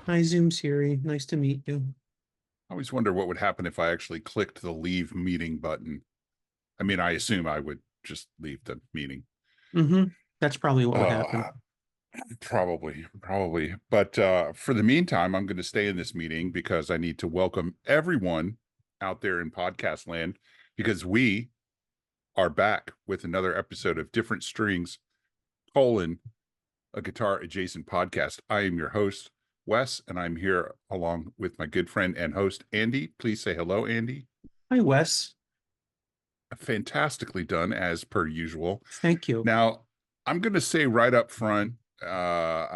Hi, Zoom Siri. Nice to meet you. I always wonder what would happen if I actually clicked the leave meeting button. I mean, I assume I would just leave the meeting. Mm-hmm. That's probably what would happen. Uh, probably. But for the meantime, I'm going to stay in this meeting because I need to welcome everyone out there in podcast land because we are back with another episode of Different Strings, colon, a guitar adjacent podcast. I am your host, Wes, and I'm here along with my good friend and host, Andy. Please say hello, Andy. Hi, Wes. Fantastically done as per usual. Thank you. Now, I'm going to say right up front,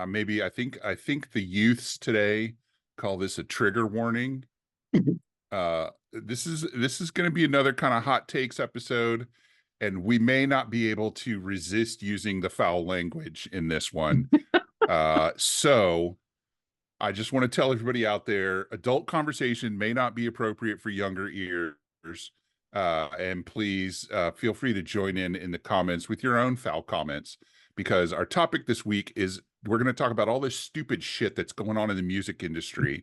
maybe I think the youths today call this a trigger warning. This is going to be another kind of hot takes episode, and we may not be able to resist using the foul language in this one. So I just want to tell everybody out there, adult conversation may not be appropriate for younger ears. And please feel free to join in the comments with your own foul comments, because our topic this week is we're going to talk about all this stupid shit that's going on in the music industry,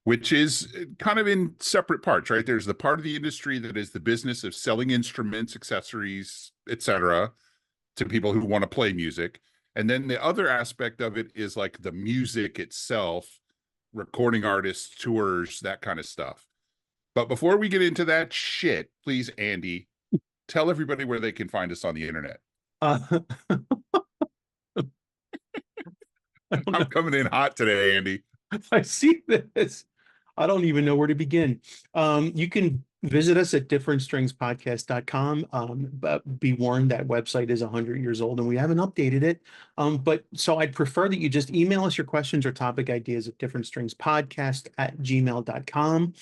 which is kind of in separate parts, right? There's the part of the industry that is the business of selling instruments, accessories, etc., to people who want to play music. And then the other aspect of it is like the music itself, recording artists, tours, that kind of stuff. But before we get into that shit, please, Andy, tell everybody where they can find us on the internet. Uh, I don't I'm know. coming in hot today, Andy. I see this. I don't even know where to begin. You can visit us at differentstringspodcast.com. But be warned that website is 100 years old and we haven't updated it. But so I'd prefer that you just email us your questions or topic ideas at differentstringspodcast@gmail.com.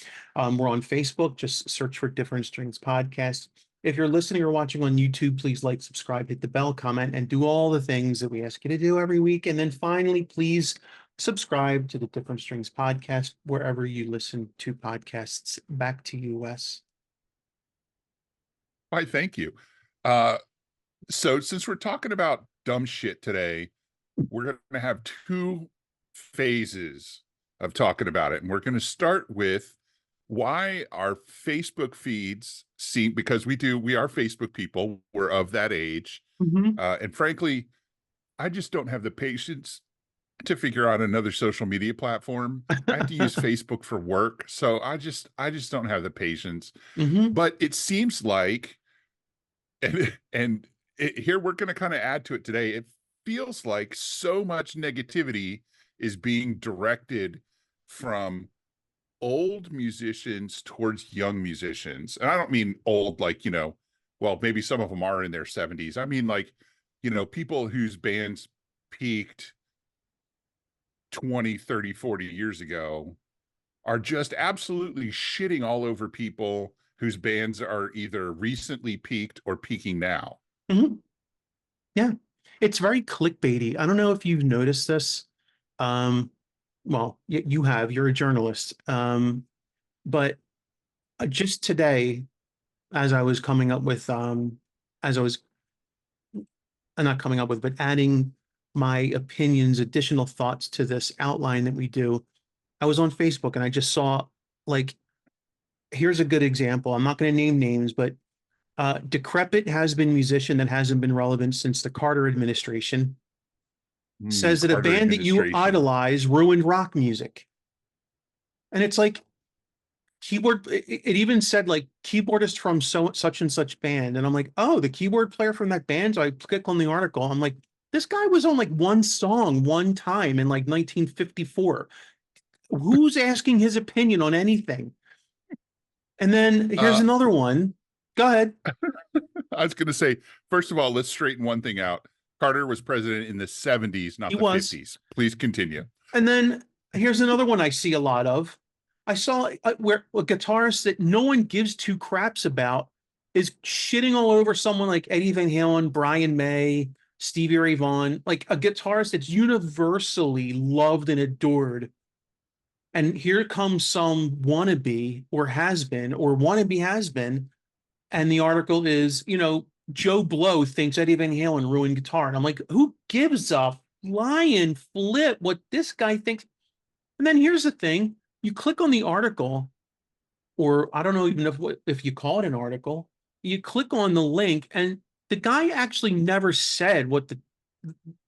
We're on Facebook. Just search for Different Strings Podcast. If you're listening or watching on YouTube, please like, subscribe, hit the bell, comment, and do all the things that we ask you to do every week. And then finally, please subscribe to the Different Strings Podcast wherever you listen to podcasts. Back to you, Wes. Why, thank you. Uh, so since we're talking about dumb shit today, we're going to have two phases of talking about it. And we're going to start with why our Facebook feeds seem, because we are Facebook people, we're of that age. Mm-hmm. And frankly, I just don't have the patience to figure out another social media platform. I have to use Facebook for work. So I just don't have the patience. Mm-hmm. But it seems like, here we're going to kind of add to it today. It feels like so much negativity is being directed from old musicians towards young musicians. And I don't mean old, like, well, maybe some of them are in their 70s. I mean, like, people whose bands peaked 20, 30, 40 years ago are just absolutely shitting all over people whose bands are either recently peaked or peaking now. Mm-hmm. Yeah, it's very clickbaity. I don't know if you've noticed this. Um, well, you have. You're a journalist. But just today, as I was coming up with, as I was not coming up with, but adding my opinions, additional thoughts to this outline that we do, I was on Facebook and I just saw, like, here's a good example. I'm not going to name names, but decrepit has-been musician that hasn't been relevant since the Carter administration says that a Carter band that you administration. idolize ruined rock music. And it's like keyboard, it even said like keyboardist from so such and such band. And I'm like, oh, the keyboard player from that band. So I click on the article. I'm like, this guy was on like one song one time in like 1954. Who's asking his opinion on anything? And then here's Uh, another one. Go ahead. I was going to say, first of all, let's straighten one thing out. Carter was president in the 70s, He not the was. 50s. Please continue. And then here's another one I see a lot of. I saw where a guitarist that no one gives two craps about is shitting all over someone like Eddie Van Halen, Brian May, Stevie Ray Vaughan, like a guitarist that's universally loved and adored. And here comes some wannabe or has been or wannabe has been. And the article is, Joe Blow thinks Eddie Van Halen ruined guitar. And I'm like, who gives a flying flip what this guy thinks? And then here's the thing, you click on the article, or I don't know even if you call it an article, you click on the link, and the guy actually never said what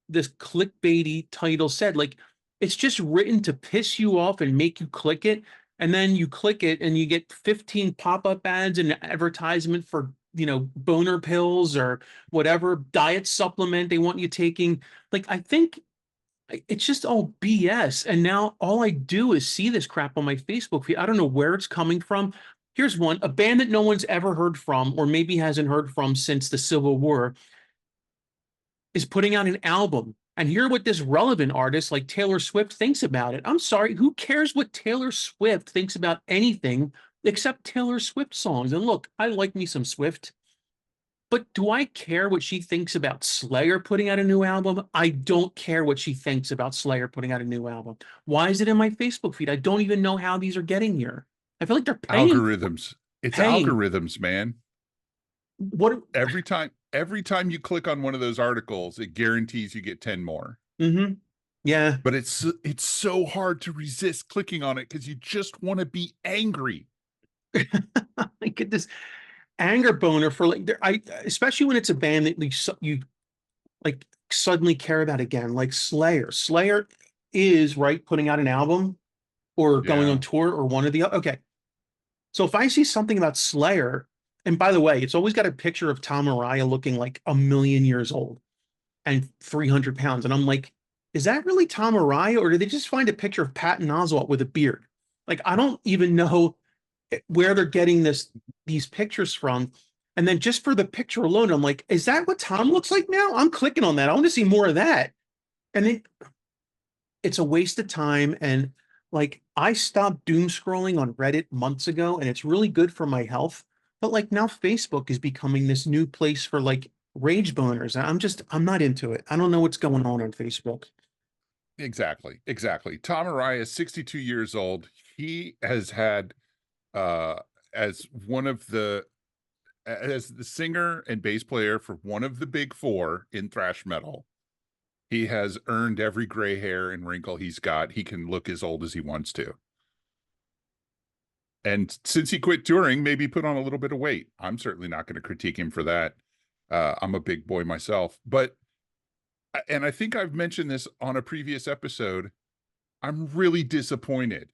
this clickbaity title said. Like, it's just written to piss you off and make you click it. And then you click it and you get 15 pop-up ads and advertisement for, boner pills or whatever diet supplement they want you taking. Like, I think it's just all BS. And now all I do is see this crap on my Facebook feed. I don't know where it's coming from. Here's one, a band that no one's ever heard from, or maybe hasn't heard from since the Civil War, is putting out an album. And hear what this relevant artist like Taylor Swift thinks about it. I'm sorry, who cares what Taylor Swift thinks about anything except Taylor Swift songs? And look, I like me some Swift. But do I care what she thinks about Slayer putting out a new album? I don't care what she thinks about Slayer putting out a new album. Why is it in my Facebook feed? I don't even know how these are getting here. I feel like they're Algorithms. It's paying. algorithms, man. What? Every time you click on one of those articles, it guarantees you get 10 more. Mm-hmm. Yeah. But it's so hard to resist clicking on it because you just want to be angry. I get this anger boner for like I especially when it's a band that you like suddenly care about again, like Slayer. Slayer is right putting out an album or going on Yeah. tour or one of the other. Okay. So if I see something about Slayer, and by the way, it's always got a picture of Tom Araya looking like a million years old and 300 pounds. And I'm like, is that really Tom Araya, or did they just find a picture of Patton Oswalt with a beard? Like, I don't even know where they're getting these pictures from. And then just for the picture alone, I'm like, is that what Tom looks like now? I'm clicking on that. I want to see more of that. And it's a waste of time. And like, I stopped doom scrolling on Reddit months ago, and it's really good for my health. But like, now Facebook is becoming this new place for like rage boners. I'm not into it. I don't know what's going on Facebook. Exactly. Tom Araya is 62 years old. He has had uh as one of the as the singer and bass player for one of the big four in thrash metal. He has earned every gray hair and wrinkle he's got. He can look as old as he wants to. And since he quit touring, maybe put on a little bit of weight. I'm certainly not going to critique him for that. I'm a big boy myself. And I think I've mentioned this on a previous episode, I'm really disappointed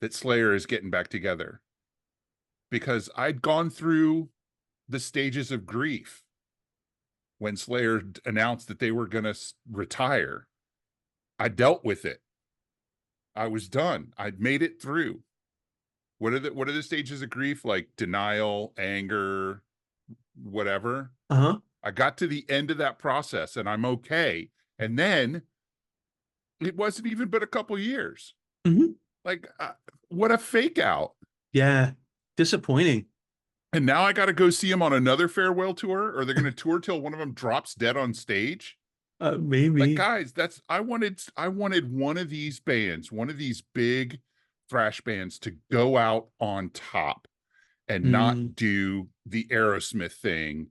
that Slayer is getting back together, because I'd gone through the stages of grief when Slayer announced that they were going to retire. I dealt with it. I was done. I'd made it through. What are the stages of grief? Like denial, anger, whatever. Uh-huh. I got to the end of that process and I'm okay. And then it wasn't even but a couple years. Mm-hmm. Like, what a fake out. Yeah. Disappointing. And now I got to go see him on another farewell tour, or they're going to tour till one of them drops dead on stage. Like, Maybe. guys, I wanted one of these bands, one of these big thrash bands, to go out on top and Mm, not do the Aerosmith thing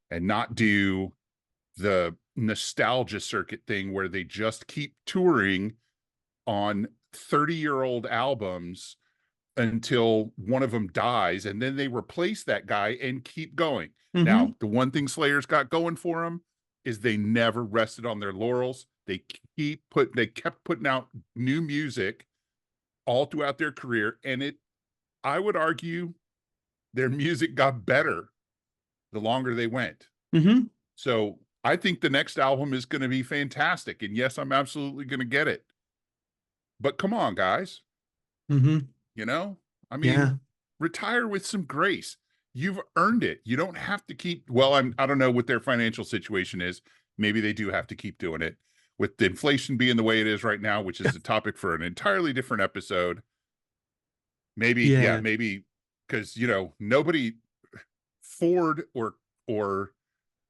and not do the nostalgia circuit thing where they just keep touring on 30-year-old albums until one of them dies, and then they replace that guy and keep going. mm-hmm. Now, the one thing Slayer's got going for them is they never rested on their laurels. They kept putting out new music all throughout their career, and I would argue their music got better the longer they went. Mm-hmm. So I think the next album is going to be fantastic, and yes, I'm absolutely going to get it. But come on, guys. Mm-hmm. You know, I Yeah. mean, retire with some grace. You've earned it. You don't have to keep, well, I don't know what their financial situation is. Maybe they do have to keep doing it. With the inflation being the way it is right now, which is a topic for an entirely different episode. Maybe, yeah, Yeah. maybe, because, nobody, Ford or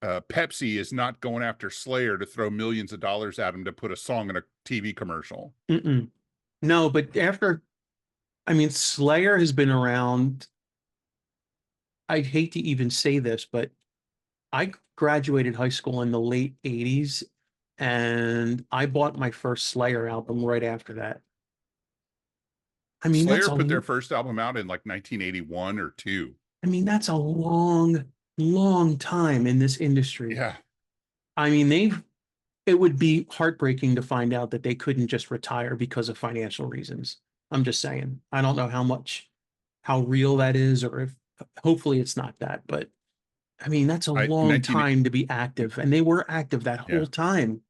Pepsi is not going after Slayer to throw millions of dollars at him to put a song in a TV commercial. Mm-mm. No, but I mean, Slayer has been around. I hate to even say this, but I graduated high school in the late 80s, and I bought my first Slayer album right after that. I mean, Slayer put their first album out in like 1981 or two. that's a long, long time in this industry. Yeah. I mean, it would be heartbreaking to find out that they couldn't just retire because of financial reasons. I'm just saying. I don't know how real that is, or if hopefully it's not that, but I mean, that's a I long 19 time to be active, and they were active that yeah. whole time.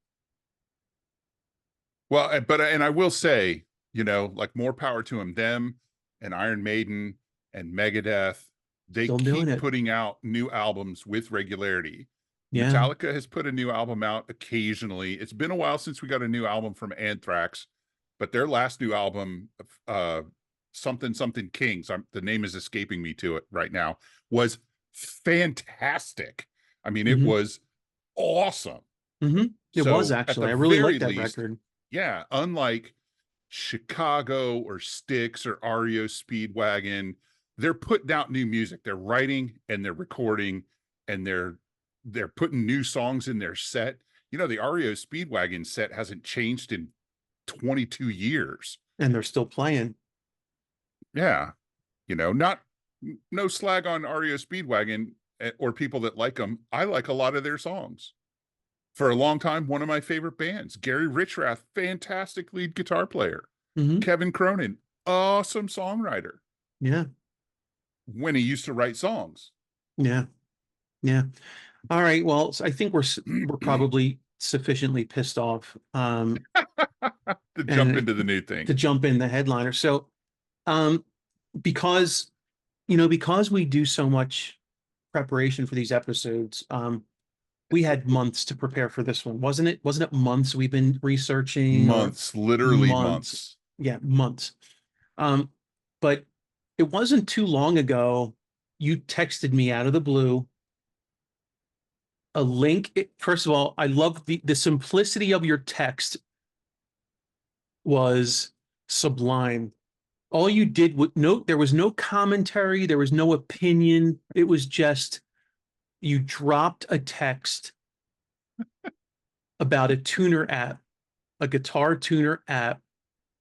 Well, and I will say, like more power to them and Iron Maiden and Megadeth. They Still doing keep it. putting out new albums with regularity. Yeah. Metallica has put a new album out occasionally. It's been a while since we got a new album from Anthrax, but their last new album, something something Kings, the name is escaping me to it right now, was fantastic. I mean, it Hmm. was awesome. It was So at actually. the I really like very that least, record. yeah, unlike Chicago or Styx or REO Speedwagon, they're putting out new music. They're writing and they're recording and they're putting new songs in their set. The REO Speedwagon set hasn't changed in 22 years. And they're still playing. Yeah. Not no slag on REO Speedwagon or people that like them. I like a lot of their songs. For a long time, one of my favorite bands. Gary Richrath, fantastic lead guitar player. Hmm. Kevin Cronin, awesome songwriter Yeah. when he used to write songs. Yeah. Yeah. All right. Well, so I think we're probably sufficiently pissed off To jump and into the new thing. to jump in the headliner. So um because because we do so much preparation for these episodes, we had months to prepare for this one, wasn't it? Wasn't it months we've been researching, or Months, literally months? months. Yeah, months. Um, but it wasn't too long ago you texted me out of the blue a link. First of all, I love the simplicity of your text was sublime. All you did was there was no commentary, there was no opinion. It was just you dropped a text about a tuner app, a guitar tuner app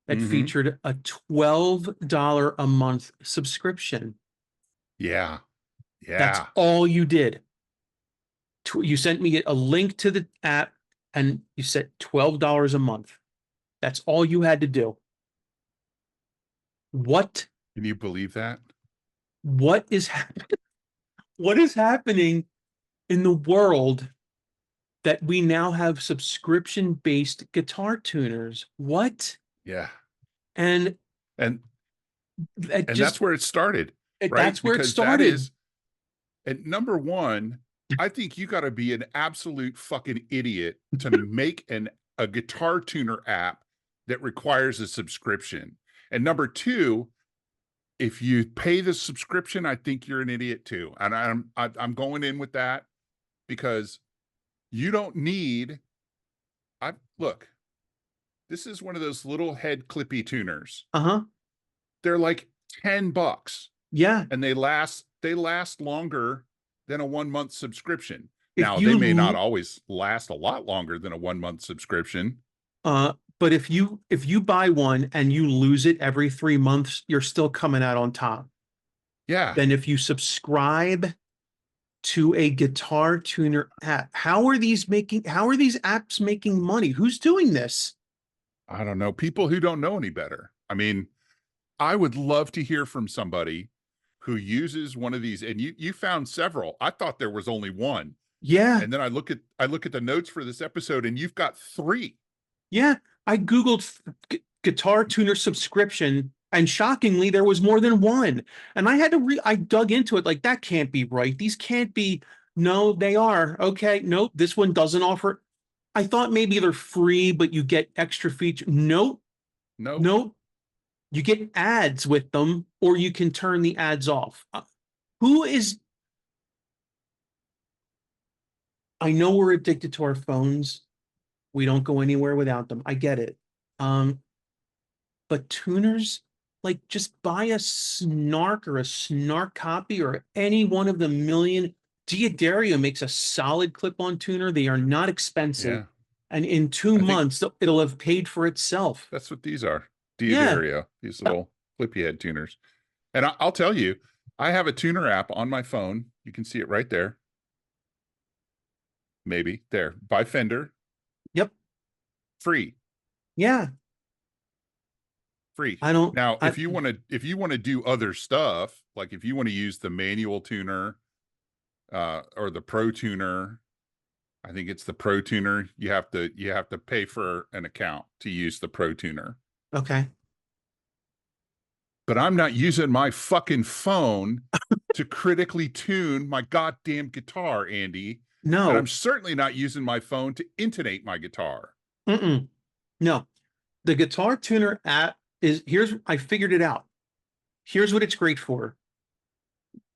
that Mm-hmm. featured a $12 a month subscription. Yeah. That's Yeah. all you did. You sent me a link to the app and you said $12 a month. That's all you had to do. What Can you believe that? what is happening? What is happening in the world that we now have subscription-based guitar tuners? What? Yeah. And And it and that's just where it started, right? that's where it Because that started. is, and number one, I think you got to be an absolute fucking idiot to make a guitar tuner app that requires a subscription. And number two, if you pay the subscription, I think you're an idiot too. And I'm going in with that because you don't need. I look. This is one of those little head clippy tuners. Uh-huh. They're like $10 Yeah. and they last longer than a 1 month subscription. If Now, they may not you always last a lot longer than a 1 month subscription. but if you buy one and you lose it every 3 months, you're still coming out on top. Yeah. Then if you subscribe to a guitar tuner app, how are these apps making money? Who's doing this? I don't know. People who don't know any better. I mean, I would love to hear from somebody who uses one of these. And you found several. I thought there was only one. Yeah. And then I look at the notes for this episode and you've got three. Yeah. I Googled guitar tuner subscription, and shockingly, there was more than one. And I dug into it like, that can't be right. These can't be. No, they are. Okay. Nope. This one doesn't offer. I thought maybe they're free, but you get extra feature. Nope. Nope. Nope. You get ads with them, or you can turn the ads off. Who is, I know we're addicted to our phones. We don't go anywhere without them. I get it. Um, but tuners, like, just buy a Snark or a Snark copy or any one of the million. Diadario makes a solid clip-on tuner. They are not expensive. Yeah. And in two I think months, it'll have paid for itself. that's what these are. Yeah. Diadario. These little flippy head tuners. And I'll tell you, I have a tuner app on my phone. You can see it right there. Maybe there by Fender, Yep. free, Yeah. free. I don't, Now, I, if you want to do other stuff, like if you want to use the manual tuner, or the pro tuner, I think it's the pro tuner. You have to pay for an account to use the pro tuner. okay. But I'm not using my fucking phone to critically tune my goddamn guitar, Andy. And I'm No. certainly not using my phone to intonate my guitar. Mm-mm. No. The Guitar Tuner app I figured it out. Here's what it's great for.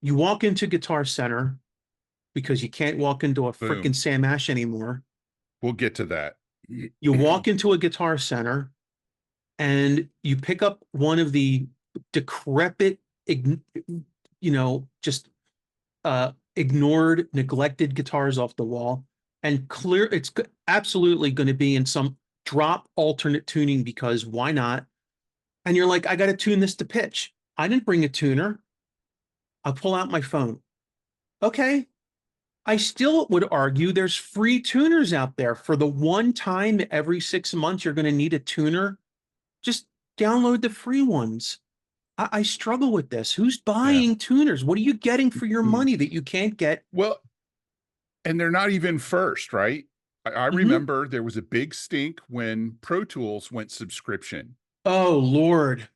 You walk into Guitar Center because you can't walk into a freaking Boom. Sam Ash anymore. We'll get to that. You walk into a Guitar Center and you pick up one of the decrepit, just ignored, neglected guitars off the wall, and it's absolutely going to be in some drop alternate tuning because why not? And you're like, I got to tune this to pitch. I didn't bring a tuner. I'll pull out my phone. Okay. I still would argue there's free tuners out there for the one time every 6 months you're going to need a tuner. Just download the free ones. I struggle with this. Who's Yeah. buying tuners? What are you getting for your money that you can't get? Well, and they're not even first, right? I Mhm. remember there was a big stink when Pro Tools went subscription. Oh, Lord.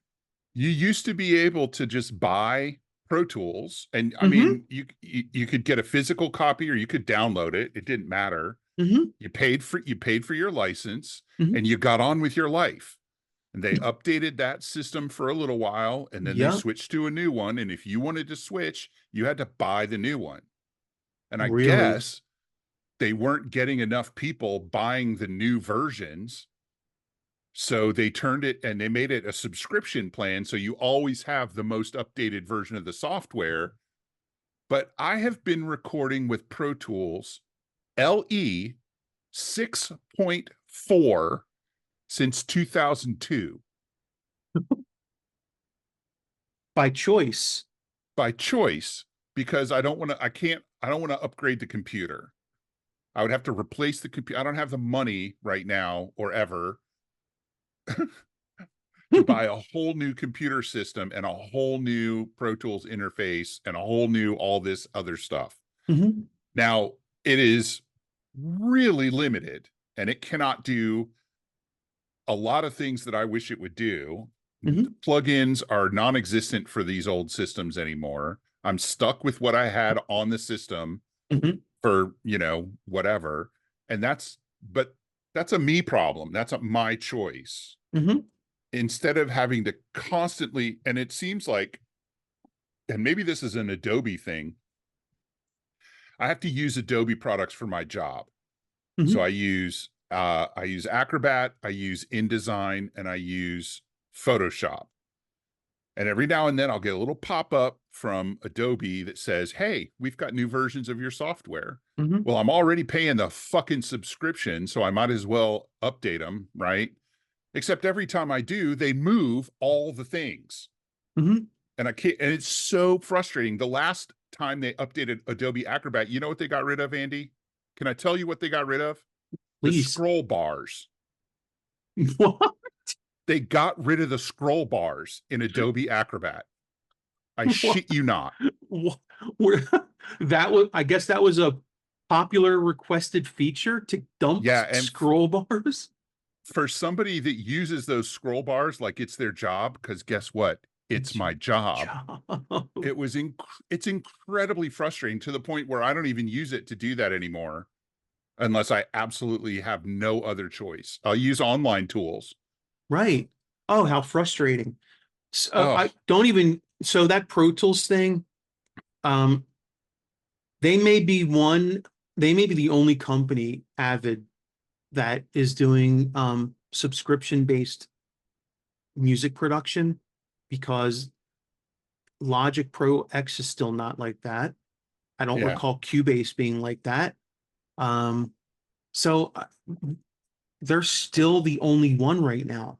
You used to be able to just buy Pro Tools, and I Hmm. mean, you could get a physical copy or you could download it. It didn't matter. Hmm. You paid for your license, Hmm. and you got on with your life. And they updated that system for a little while, and then they Yep. switched to a new one. And if you wanted to switch, you had to buy the new one. And I Really? guess they weren't getting enough people buying the new versions. So they turned it and they made it a subscription plan. So you always have the most updated version of the software. But I have been recording with Pro Tools LE 6.4 since 2002 By choice. by choice because I don't want to, I don't want to upgrade the computer. I would have to replace the computer. I don't have the money right now or ever to buy a whole new computer system and a whole new Pro Tools interface and a whole new all this other stuff. Hmm. Now, it is really limited and it cannot do a lot of things that I wish it would do. Hmm. Plugins are non-existent for these old systems anymore. I'm stuck with what I had on the system Hmm. for, whatever. And but that's a me problem. That's my choice. Hmm. Instead of having to constantly, and it seems like, and maybe this is an Adobe thing, I have to use Adobe products for my job. So Hmm. I use Acrobat, I use InDesign, and I use Photoshop. And every now and then I'll get a little pop-up from Adobe that says, "Hey, we've got new versions of your software." Hmm. Well, I'm already paying the fucking subscription, so I might as well update them, right? Except every time I do, they move all the things. Hmm. And I can't, and it's so frustrating. The last time they updated Adobe Acrobat, you know what they got rid of, Andy? Can I tell you what they got rid of? The Please. scroll bars. What? They got rid of the scroll bars in Adobe Acrobat. I What? shit you not. What? Where, I guess that was a popular requested feature to dump Yeah, and scroll bars. for somebody that uses those scroll bars like it's their job, because guess what? It's It's your my job. job. It's incredibly frustrating to the point where I don't even use it to do that anymore unless I absolutely have no other choice. I'll use online tools. Right. Oh, how frustrating. So Oh, I don't even, so that Pro Tools thing, um, they may be one, they may be the only company, Avid, that is doing subscription-based music production because Logic Pro X is still not like that. I don't yeah. recall Cubase being like that. Um, so they're still the only one right now.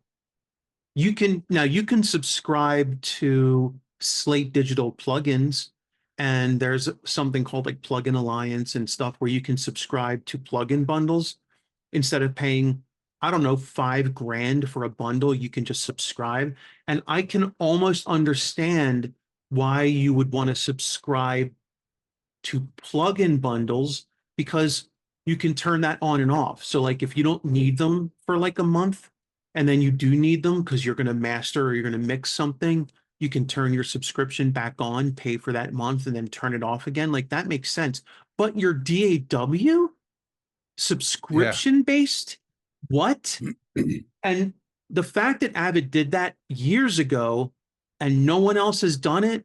you can subscribe to Slate Digital plugins, and there's something called like Plugin Alliance and stuff where you can subscribe to plugin bundles instead of paying, I don't know, 5 grand for a bundle. You can just subscribe, and I can almost understand why you would want to subscribe to plug-in bundles because you can turn that on and off. So like if you don't need them for like a month and then you do need them because you're going to master or you're going to mix something, you can turn your subscription back on, pay for that month and then turn it off again. Like that makes sense. But your DAW Yeah. subscription based, what? And the fact that Avid did that years ago and no one else has done it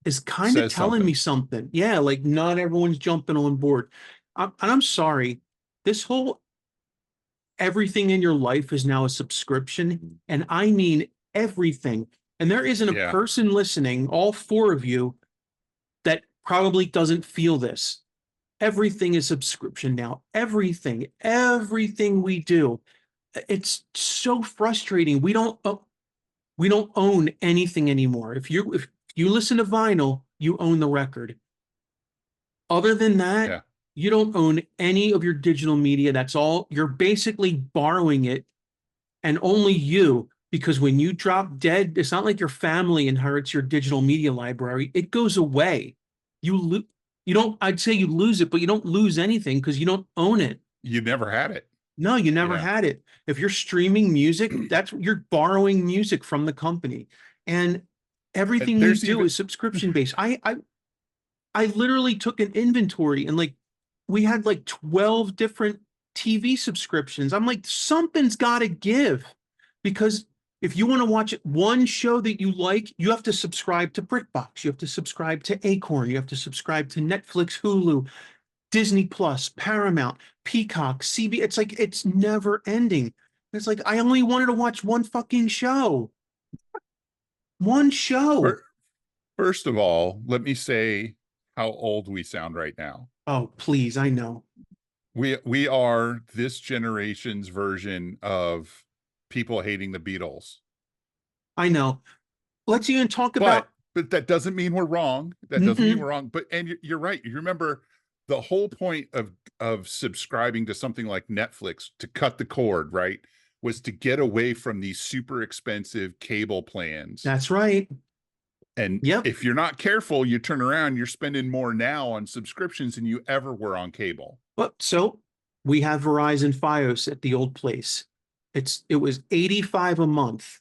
is kind of Says telling me something. something. Yeah, like not everyone's jumping on board. And I'm sorry, this whole everything in your life is now a subscription, and I mean everything. And there isn't a Yeah. person listening, all 4 of you, that probably doesn't feel this. Everything is subscription now. Everything we do. It's so frustrating. We don't own anything anymore. If you listen to vinyl, you own the record. Other than that, Yeah. you don't own any of your digital media. That's all. You're basically borrowing it, and only you, because when you drop dead, it's not like your family inherits your digital media library. It goes away. You lo- you don't, I'd say you lose it, but you don't lose anything because you don't own it. You never had it. No, you never Yeah. had it. If you're streaming music, that's you're borrowing music from the company. And And everything we there's do even is subscription based. I literally took an inventory and like we had like 12 different TV subscriptions. I'm like, something's got to give because if you want to watch one show that you like, you have to subscribe to BritBox, you have to subscribe to Acorn, you have to subscribe to Netflix, Hulu, Disney Plus, Paramount, Peacock, CB. It's like it's never ending. It's like I only wanted to watch one fucking show. One show. fir- first of all, let me say how old we sound right now. Oh, please, I know. We are this generation's version of people hating the Beatles. I know. Let's even talk But about but that doesn't mean we're wrong. That doesn't mean mm-mm. we're wrong. But and you're right. You remember the whole point of subscribing to something like Netflix to cut the cord, right? Was to get away from these super expensive cable plans. That's right. And Yep. if you're not careful, you turn around, you're spending more now on subscriptions than you ever were on cable. Well, so we have Verizon Fios at the old place. It was 85 a month.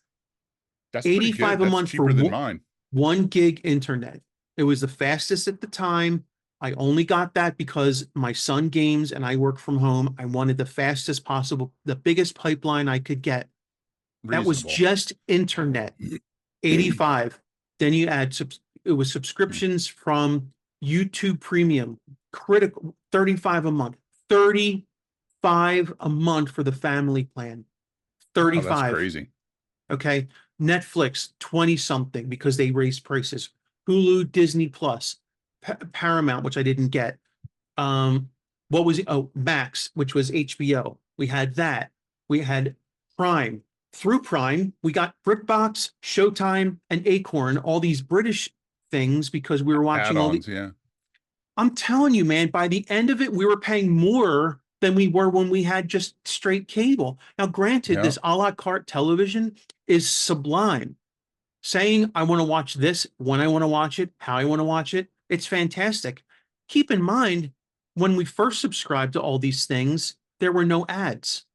That's pretty good. 85 a That's month for cheaper than mine. 1 gig internet. It was the fastest at the time. I only got that because my son games and I work from home. I wanted the fastest possible, the biggest pipeline I could get. That was Reasonable. just internet. 85. Then you add it was subscriptions from YouTube Premium, critical 35 a month, 35 a month for the family plan. Wow, that's 35. crazy. Okay. Netflix, 20 something because they raised prices. Hulu, Disney Plus, Paramount, which I didn't get. Um, what was it? Oh, Max, which was HBO. We had that. We had Prime. Through Prime, we got BritBox, Showtime, and Acorn, all these British things because we were watching all the. Add-ons, yeah. I'm telling you, man, by the end of it, we were paying more than we were when we had just straight cable. Now, granted, Yeah. this a la carte television is sublime. Saying I want to watch this when I want to watch it, how I want to watch it, it's fantastic. Keep in mind, when we first subscribed to all these things, there were no ads.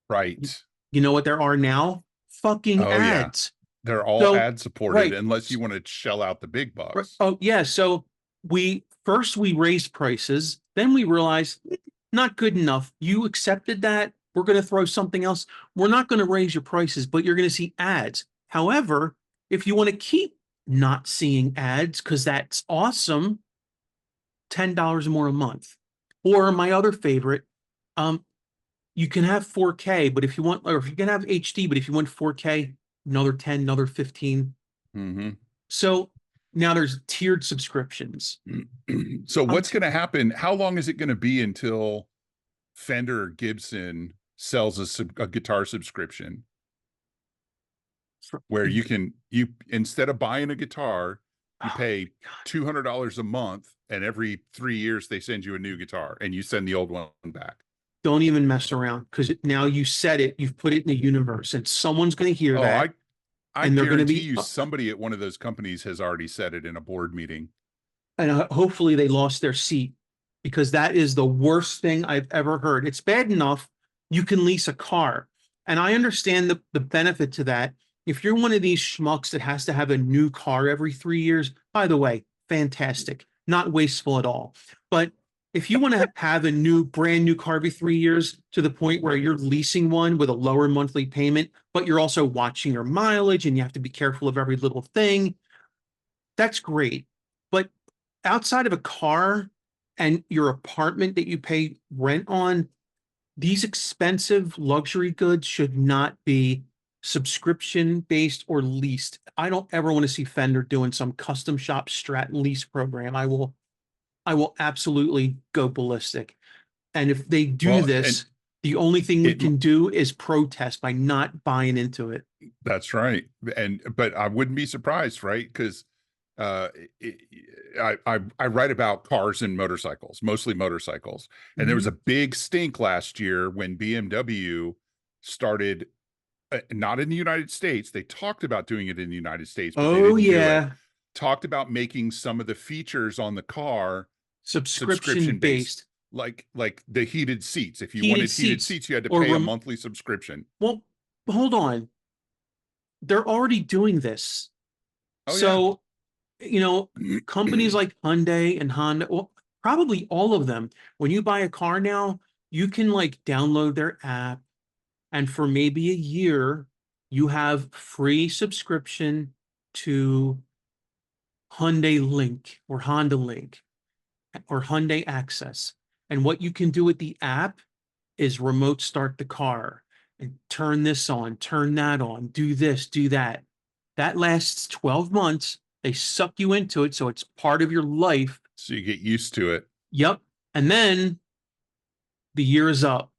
Right. You know what there are now? Fucking Oh yeah. ads. They're all So, ad supported right. unless you want to shell out the big Right. bucks. Oh, yeah. So we raised prices, then we realized not good enough. You accepted that. We're going to throw something else. We're not going to raise your prices, but you're going to see ads. However, if you want to keep not seeing ads because that's awesome, $10 more a month. Or my other favorite, um, you can have 4K, but if you want, or if you can have HD, but if you want 4K, another 10, another 15. Mm-hmm. So now there's tiered subscriptions. So I'm what's going to happen? How long is it going to be until Fender or Gibson sells a guitar subscription? where you instead of buying a guitar, you Oh pay my God. $200 a month, and every 3 years they send you a new guitar, and you send the old one back. Don't even mess around because now you said it, you've put it in the universe, and someone's going to hear Oh, that I and they're going to guarantee be, you somebody at one of those companies has already said it in a board meeting. and hopefully they lost their seat because that is the worst thing I've ever heard. It's bad enough you can lease a car. And I understand the benefit to that. If you're one of these schmucks that has to have a new car every 3 years, by the way, fantastic, not wasteful at all. But if you want to have a brand new car every 3 years to the point where you're leasing one with a lower monthly payment, but you're also watching your mileage and you have to be careful of every little thing, that's great. But outside of a car and your apartment that you pay rent on, these expensive luxury goods should not be subscription based or leased. I don't ever want to see Fender doing some custom shop strat lease program. I will absolutely go ballistic. And if they do Well, and this, the only thing we it can do is protest by not buying into it. that's right. And but I wouldn't be surprised, right? Because uh it, I write about cars and motorcycles, mostly motorcycles. And there was Mhm. a big stink last year when BMW started, not in the United States. They talked about doing it in the United States, but they Oh didn't do it. yeah, Talked about making some of the features on the car subscription subscription based, based like the heated seats. If you heated wanted heated seats seats, you had to or pay a monthly subscription. well, hold on. They're already doing this. Oh yeah. So, companies like Hyundai and Honda, well, probably all of them, when you buy a car now, you can like download their app, and for maybe a year, you have free subscription to Hyundai Link or Honda Link or Hyundai Access. And what you can do with the app is remote start the car and turn this on, turn that on, do this, do that. That lasts 12 months. They suck you into it. So it's part of your life. So you get used to it. Yep. And then the year is up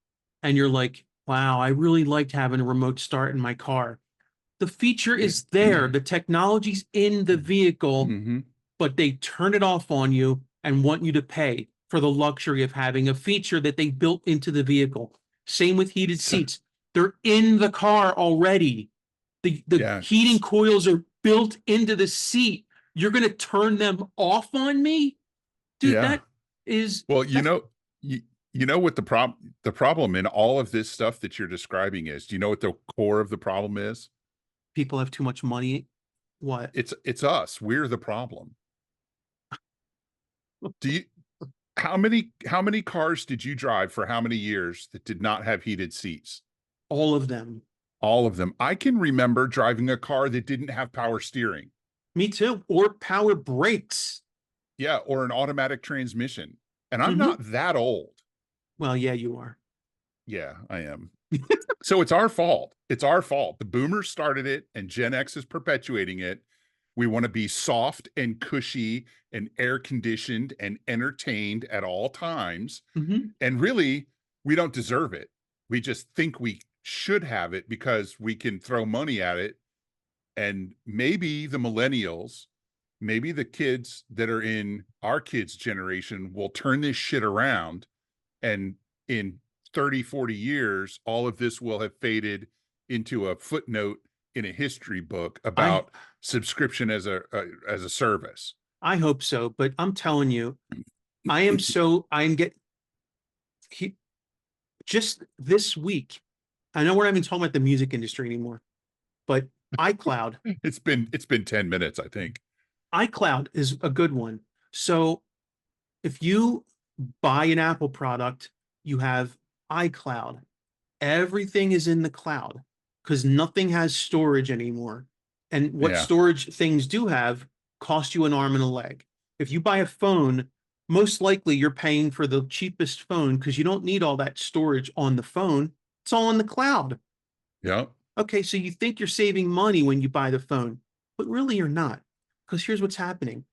and you're like, wow, I really liked having a remote start in my car. The feature Yeah. is there, the technology's in the vehicle, Mm-hmm. but they turn it off on you and want you to pay for the luxury of having a feature that they built into the vehicle. Same with heated So, seats. They're in the car already. The yeah. heating coils are built into the seat. You're going to turn them off on me? Dude, Yeah. that is Well, that's you know what the problem in all of this stuff that you're describing is. Do you know what the core of the problem is? people have too much money. What? It's us. We're the problem. Do you how many cars did you drive for how many years that did not have heated seats? All of them. All of them. I can remember driving a car that didn't have power steering. Me too. Or power brakes. Yeah, or an automatic transmission. And I'm Hmm. not that old. Well, yeah, you are. Yeah, I am. So it's our fault. It's our fault. The boomers started it and Gen X is perpetuating it. We want to be soft and cushy and air conditioned and entertained at all times. Hmm. And really, we don't deserve it. We just think we should have it because we can throw money at it. And maybe the millennials, maybe the kids that are in our kids' generation will turn this shit around. And in 30, 40 years, all of this will have faded into a footnote in a history book I about subscription as a service. I hope so, but I'm telling you, I am so I'm get he, just this week. I know we're not even talking about the music industry anymore, but iCloud, It's been 10 minutes, I think. iCloud is a good one. So if you buy an Apple product, you have iCloud. Everything is in the cloud because nothing has storage anymore. And what Yeah. storage things do have cost you an arm and a leg. If you buy a phone, most likely you're paying for the cheapest phone because you don't need all that storage on the phone. It's all in the cloud. Yeah. Okay, so you think you're saving money when you buy the phone, but really you're not. Because here's what's happening.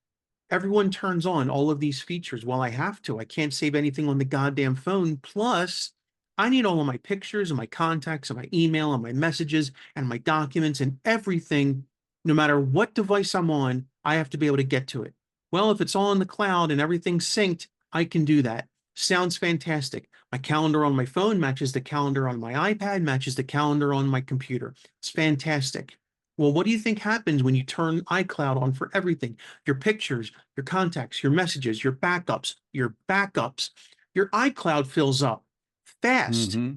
Everyone turns on all of these features. Well, I have to. I can't save anything on the goddamn phone. Plus, I need all of my pictures and my contacts and my email and my messages and my documents and everything, no matter what device I'm on, I have to be able to get to it. Well, if it's all in the cloud and everything's synced, I can do that. Sounds fantastic. My calendar on my phone matches the calendar on my iPad, matches the calendar on my computer. It's fantastic. Well, what do you think happens when you turn iCloud on for everything? Your pictures, your contacts, your messages, your backups, your iCloud fills up fast. Mm-hmm.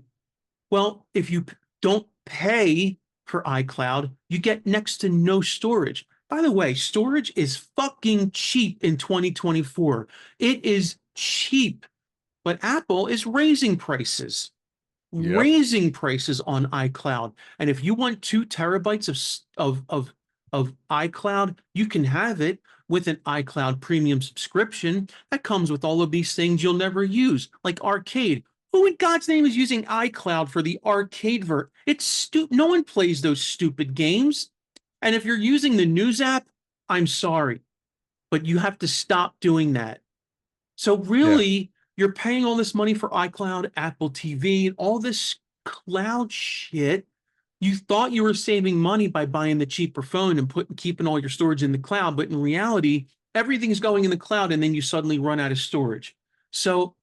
Well, if you don't pay for iCloud, you get next to no storage. By the way, storage is fucking cheap in 2024. It is cheap, but Apple is Yep. raising prices on iCloud. And if you want 2 terabytes of iCloud, you can have it with an iCloud premium subscription that comes with all of these things you'll never use, like Arcade. Who in God's name is using iCloud for the arcade It's stupid. No one plays those stupid games. And if you're using the news app, I'm sorry, but you have to stop doing that. So Yeah. really, you're paying all this money for iCloud, Apple TV, all this cloud shit. You thought you were saving money by buying the cheaper phone and keeping all your storage in the cloud, but in reality, everything's going in the cloud and then you suddenly run out of storage. So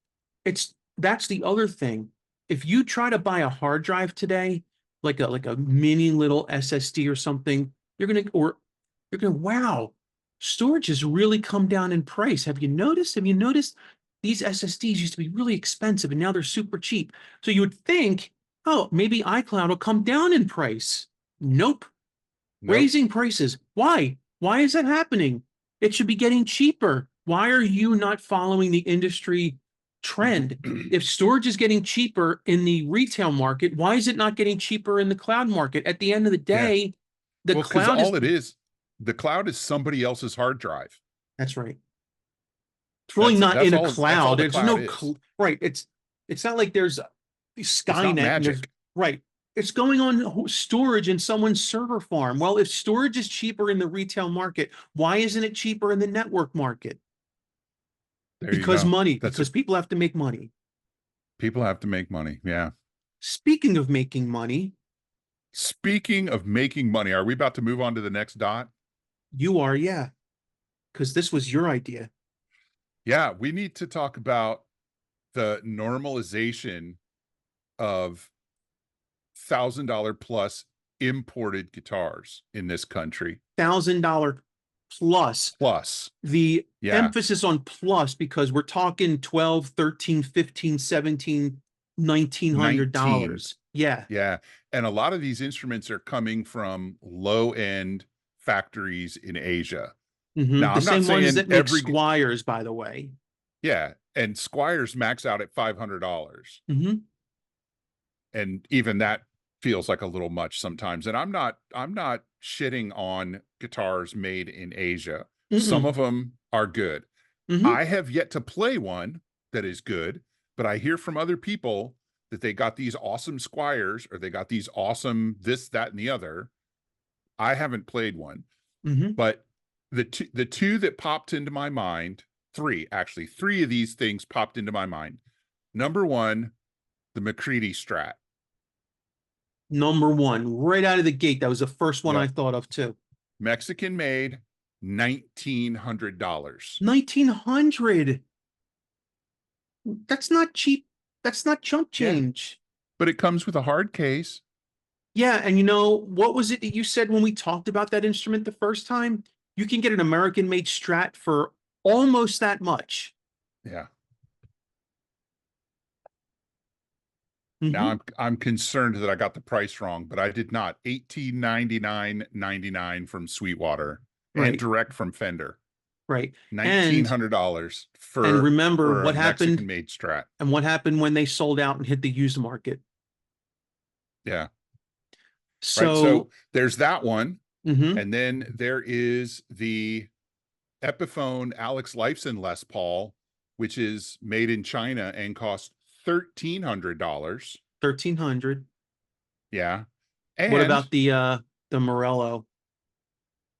that's the other thing. If you try to buy a hard drive today, like a mini little SSD or something, you're gonna wow, storage has really come down in price. Have you noticed? Have you noticed these SSDs used to be really expensive and now they're super cheap? So you would think, oh, maybe iCloud will come down in price. Nope. Nope. Raising prices. Why? Why is that happening? It should be getting cheaper. Why are you not following the industry trend? If storage is getting cheaper in the retail market, why is it not getting cheaper in the cloud market? At the end of the Yeah. day, the Well, because cloud is, all it is, the cloud is somebody else's hard drive. that's right. It's really not That's in a all. That's all cloud. the There's cloud no is. right. It's not like there's It's not Skynet and there's magic. right. It's going on storage in someone's server farm. Well, if storage is cheaper in the retail market, why isn't it cheaper in the network market? There you Because go. money, That's a because people have to make money. People have to make money. Yeah. Speaking of making money, Speaking of making money, are we about to move on to the next dot? you are, yeah, because this was your idea. Yeah, we need to talk about the normalization of $1,000 plus imported guitars in this country. $1,000 plus. Plus, The yeah, emphasis on plus because we're talking 12, 13, 15, 17, 1900 19. dollars. Yeah. Yeah. And a lot of these instruments are coming from low end factories in Asia. Now, The I'm not same ones saying that make Squires, by the way. yeah, and Squires max out at $500. Hmm. And even that feels like a little much sometimes. And I'm not shitting on guitars made in Asia. Some Mm-mm. of them are good. Hmm. I have yet to play one that is good, but I hear from other people that they got these awesome Squires or they got these awesome this, that, and the other. I haven't played one, Hmm. but the two that popped into my mind, three of these things popped into my mind. Number one, the McCready Strat. Number one, right out of the gate. That was the first one I Yep. thought of too. Mexican made, $1,900. 1900. That's not cheap. That's not chump Yeah, change. but it comes with a hard case. Yeah, and you know, what was it that you said when we talked about that instrument the first time? You can get an American made Strat for almost that much. Yeah. Now Hmm. I'm concerned that I got the price wrong, but I did not. 1899.99 from Sweetwater and Right, direct from Fender. right. $1,900 And for remember for a what Mexican happened made Strat. and what happened when they sold out and hit the used market. Yeah. Right. So So, there's that one. mhm. And then there is the Epiphone Alex Lifeson Les Paul, which is made in China and cost $1,300. 1300. Yeah. What And about the Morello?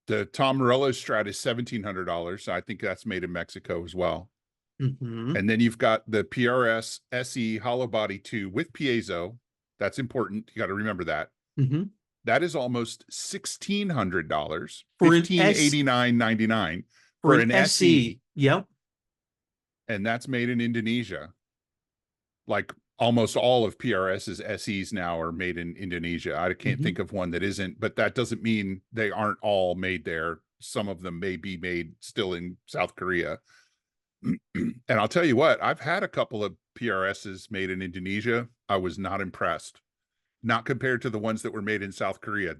the Tom Morello Strat is $1,700. I think that's made in Mexico as well. Mm-hmm. And then you've got the PRS SE hollow body 2 with piezo. That's important. You got to remember that. Mm-hmm. That is almost $1,600, For an S 1589.99 for for an an SE. SE, Yep. and that's made in Indonesia. Like almost all of PRS's SEs now are made in Indonesia. I can't Mm-hmm. think of one that isn't, but that doesn't mean they aren't all made there. Some of them may be made still in South Korea. And I'll tell you what, I've had a couple of PRSs made in Indonesia. I was not impressed. Not compared to the ones that were made in South Korea.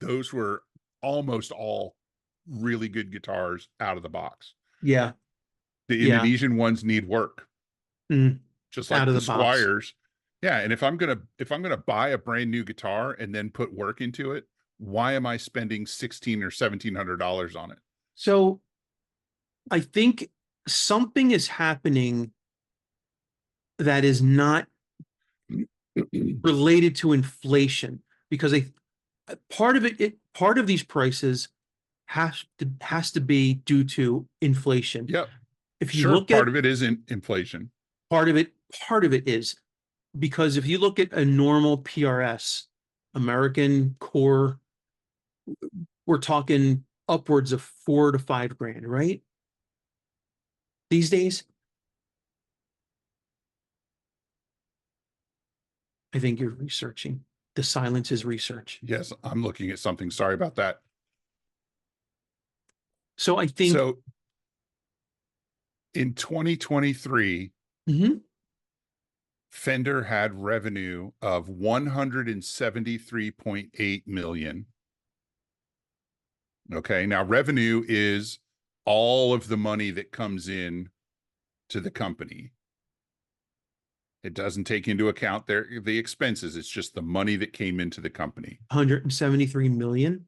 Those were almost all really good guitars out of the box. Yeah. The Yeah. Indonesian ones need work, Mm. just Out like of the the box. Squires. Yeah, and if I'm gonna buy a brand new guitar and then put work into it, why am I spending $1,600 or $1,700 on it? So I think something is happening that is not related to inflation because part of these prices has to be due to inflation. Yep, If you sure. look Part at of it is inflation. part of it, part of it is because if you look at a normal PRS, American core, we're talking upwards of 4 to 5 grand, right? These days, I think you're researching. The silence is research. Yes, I'm looking at something. Sorry about that. So I think, So in 2023, mhm, Fender had revenue of 173.8 million. Okay. Now revenue is all of the money that comes in to the company. It doesn't take into account the expenses. It's just the money that came into the company. 173 million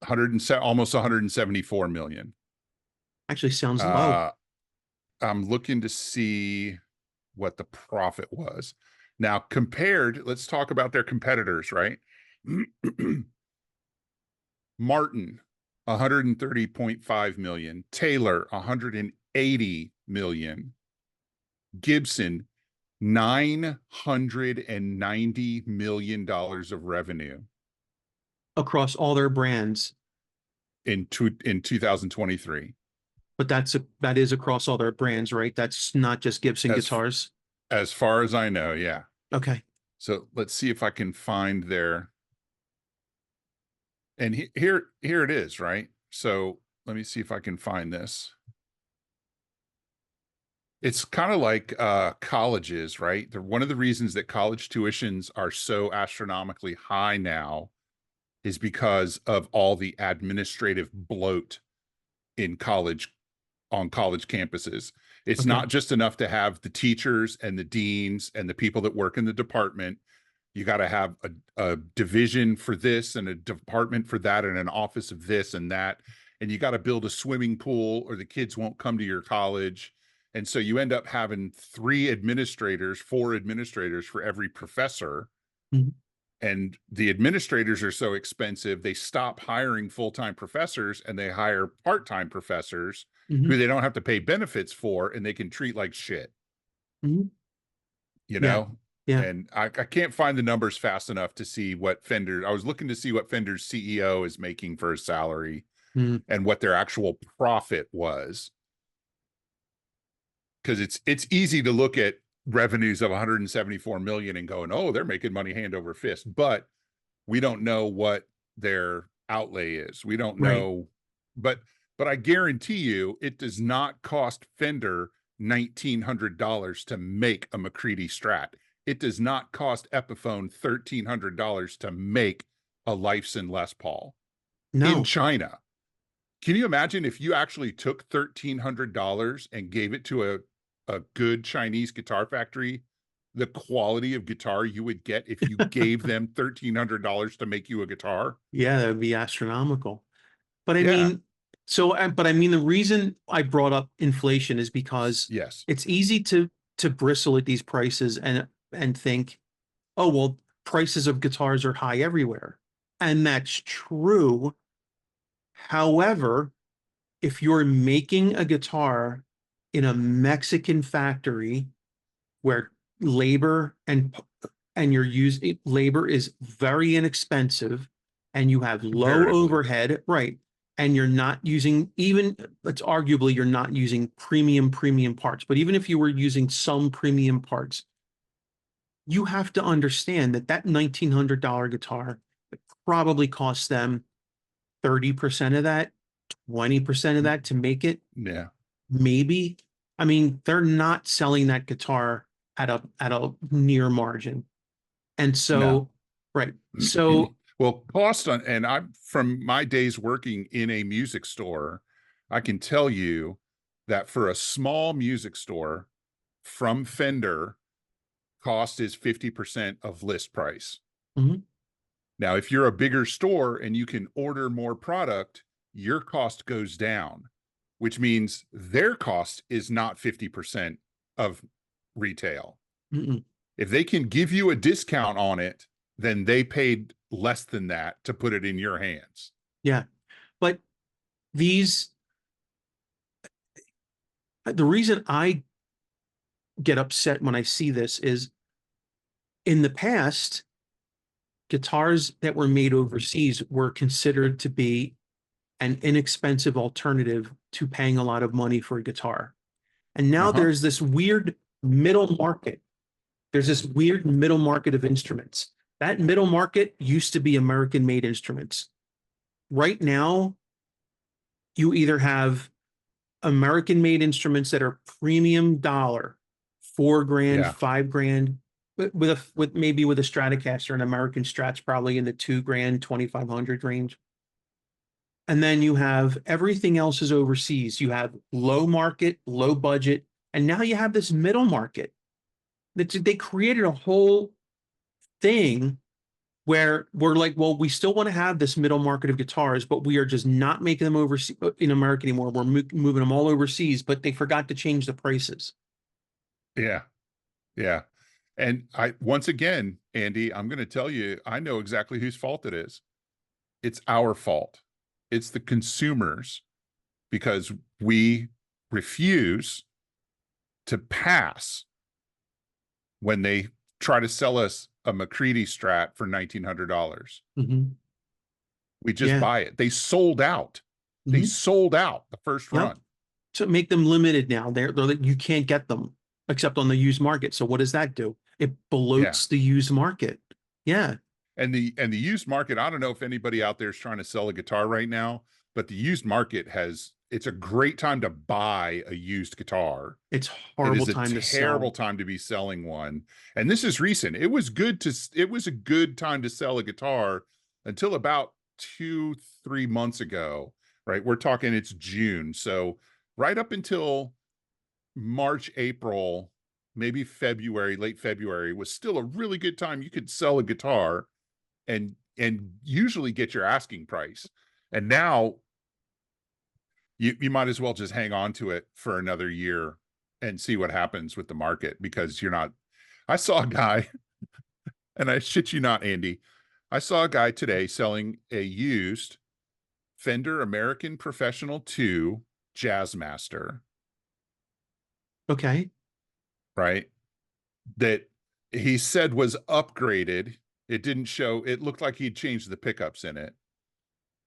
107, almost 174 million. actually sounds low. Uh, I'm looking to see what the profit was. Now, let's talk about their competitors, right? Martin, 130.5 million. Taylor, 180 million. Gibson, $990 million of revenue Across all their brands, in 2023. but that is across all their brands, right? That's not just Gibson As guitars. as far as I know, yeah. Okay. So let's see if I can find their, and here it is, right? So let me see if I can find this. It's kind of like colleges, right? They're one of the reasons that college tuitions are so astronomically high now is because of all the administrative bloat in college, on college campuses. It's Okay. not just enough to have the teachers and the deans and the people that work in the department. You got to have a division for this and a department for that and an office of this and that. And you got to build a swimming pool or the kids won't come to your college. And so you end up having 4 administrators for every professor. Mhm. And the administrators are so expensive, they stop hiring full-time professors and they hire part-time professors who Mhm. they don't have to pay benefits for and they can treat like shit, Mhm. you Yeah. know? Yeah. And I can't find the numbers fast enough to see what Fender, I was looking to see what Fender's CEO is making for his salary Mhm. and what their actual profit was. Because it's easy to look at revenues of 174 million and going, oh, they're making money hand over fist. But we don't know what their outlay is. We don't Right. know, but I guarantee you it does not cost Fender $1,900 to make a McCready Strat. It does not cost Epiphone $1,300 to make a Lifeson Les Paul in No. China. Can you imagine if you actually took $1,300 and gave it to a good Chinese guitar factory, the quality of guitar you would get if you gave them $1,300 to make you a guitar? Yeah, that would be astronomical. But I Yeah. mean, but I mean, the reason I brought up inflation is because Yes. it's easy to bristle at these prices and think, oh, well, prices of guitars are high everywhere. And that's true. However, if you're making a guitar in a Mexican factory where labor and your use labor is very inexpensive and you have low Comparatively. overhead, right? And you're not using even, let's arguably you're not using premium parts, but even if you were using some premium parts, you have to understand that that $1,900 guitar probably costs them 30% of that, 20% of that to make it, Yeah. maybe. I mean, they're not selling that guitar at a near margin. And No. so, right. So, Well, cost on, and I'm from my days working in a music store, I can tell you that for a small music store from Fender, cost is 50% of list price. mhm, Now, if you're a bigger store and you can order more product, your cost goes down, which means their cost is not 50% of retail. mm-mm, If they can give you a discount on it, then they paid less than that to put it in your hands. yeah. But these, the reason I get upset when I see this is in the past, guitars that were made overseas were considered to be an inexpensive alternative to paying a lot of money for a guitar. And now Uh-huh. there's this weird middle market. There's this weird middle market of instruments. That middle market used to be American made instruments. Right now, you either have American made instruments that are premium dollar, 4 grand, Yeah. 5 grand, with maybe with a Stratocaster, an American Strat's probably in the 2 grand, 2,500 range. And then you have everything else is overseas. You have low market, low budget, and now you have this middle market. They created a whole thing where we're like, well, we still want to have this middle market of guitars, but we are just not making them overseas in America anymore. We're moving them all overseas, but they forgot to change the prices. Yeah. Yeah. And I, once again, Andy, I'm going to tell you, I know exactly whose fault it is. It's our fault. It's the consumers because we refuse to pass when they try to sell us a McCready Strat for $1,900. Mhm. We just Yeah. buy it. They sold out. They Mhm. sold out the first Yep. run. To make them limited now. They're like, you can't get them except on the used market. So what does that do? It Yeah. bloats the used market. Yeah. And the used market, I don't know if anybody out there is trying to sell a guitar right now, but the used market has, it's a great time to buy a used guitar. It's It horrible is a time to terrible sell. time to be selling one. And this is recent. It was a good time to sell a guitar until about 2, 3 months ago, right? We're talking it's June. So right up until March, April, maybe February, late February was still a really good time. You could sell a guitar and usually get your asking price. And now you might as well just hang on to it for another year and see what happens with the market because you're not. I saw a guy, and I shit you not, Andy. I saw a guy today selling a used Fender American Professional 2 Jazzmaster, Okay. right? That he said was upgraded. It didn't show, it looked like he'd changed the pickups in it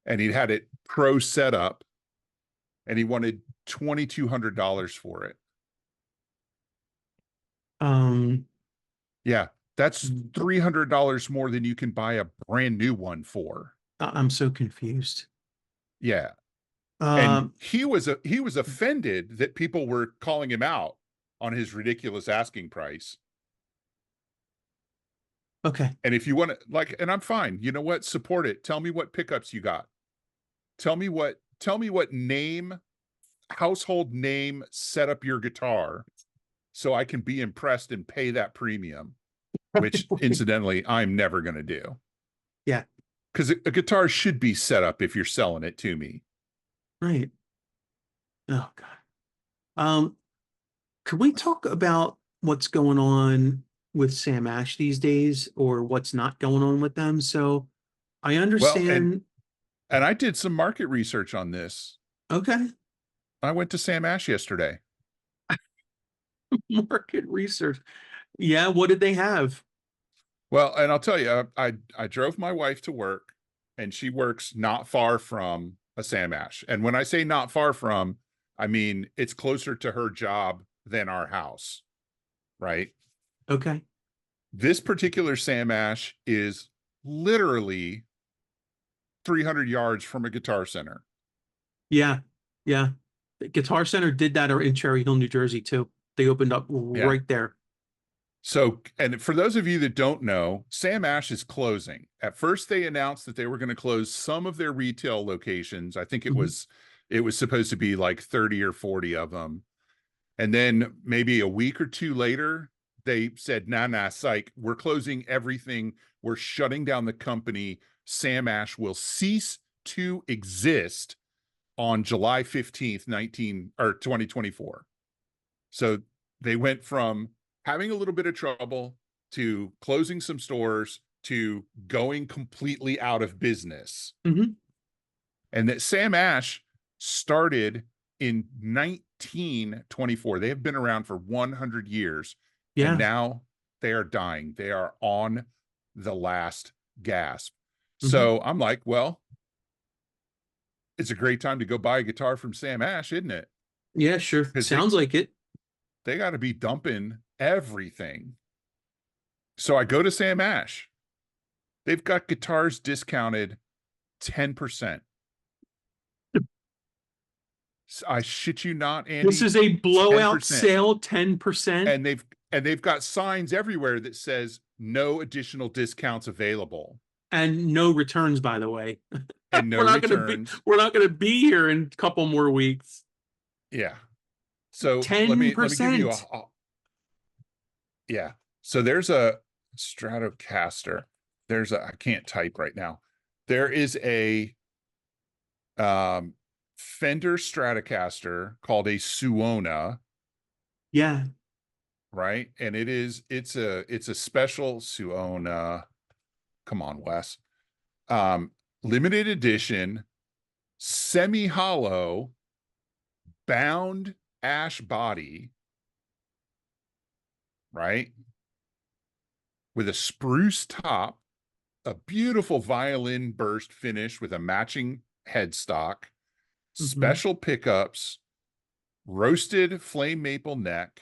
and he'd had it pro setup and he wanted $2,200 for it. Um, Yeah, that's $300 more than you can buy a brand new one for. I'm so confused. Yeah. And Um, he was offended that people were calling him out on his ridiculous asking price. okay. And if you want to like, and I'm fine. You know what? Support it. Tell me what pickups you got. Tell me what name, household name set up your guitar so I can be impressed and pay that premium, which incidentally, I'm never going to do. Yeah, Because a guitar should be set up if you're selling it to me. right. Oh God. Um, could we talk about what's going on with Sam Ash these days or what's not going on with them? So I Well, and understand. and I did some market research on this. Okay. I went to Sam Ash yesterday. Market research. Yeah, what did they have? Well, and I'll tell you, I drove my wife to work, and she works not far from a Sam Ash. And when I say not far from, I mean it's closer to her job than our house, right? Okay. This particular Sam Ash is literally 300 yards from a Guitar Center. Yeah. Yeah. The Guitar Center did that in Cherry Hill, New Jersey too. They opened up Yeah. right there. So, and for those of you that don't know, Sam Ash is closing. At first, they announced that they were going to close some of their retail locations. I think Mhm. it was supposed to be like 30 or 40 of them. And then maybe a week or two later, they said, nah, psych, we're closing everything. We're shutting down the company. Sam Ash will cease to exist on July 15th, 2024. So they went from having a little bit of trouble to closing some stores to going completely out of business. Mhm. And that Sam Ash started in 1924. They have been around for 100 years, and Yeah. now they are dying. They are on the last gasp. Mhm. So I'm like, well, it's a great time to go buy a guitar from Sam Ash, isn't it? Yeah, sure. Because Sounds like it. they got to be dumping everything. So I go to Sam Ash. They've got guitars discounted 10%. I shit you not, This Andy, is a blowout 10%. sale, 10%, And they've got signs everywhere that says no additional discounts available and no returns, by the way. and no returns. We're not gonna be here in a couple more weeks. Yeah. So let me give you 10%. yeah. So there's a Stratocaster. I can't type right now. There is a um Fender Stratocaster called a Suona, Yeah. right? And it's a special Suona. Come on, Wes. Um, limited edition, semi-hollow, bound ash body, right? With a spruce top, a beautiful violin burst finish with a matching headstock, Mhm. special pickups, roasted flame maple neck.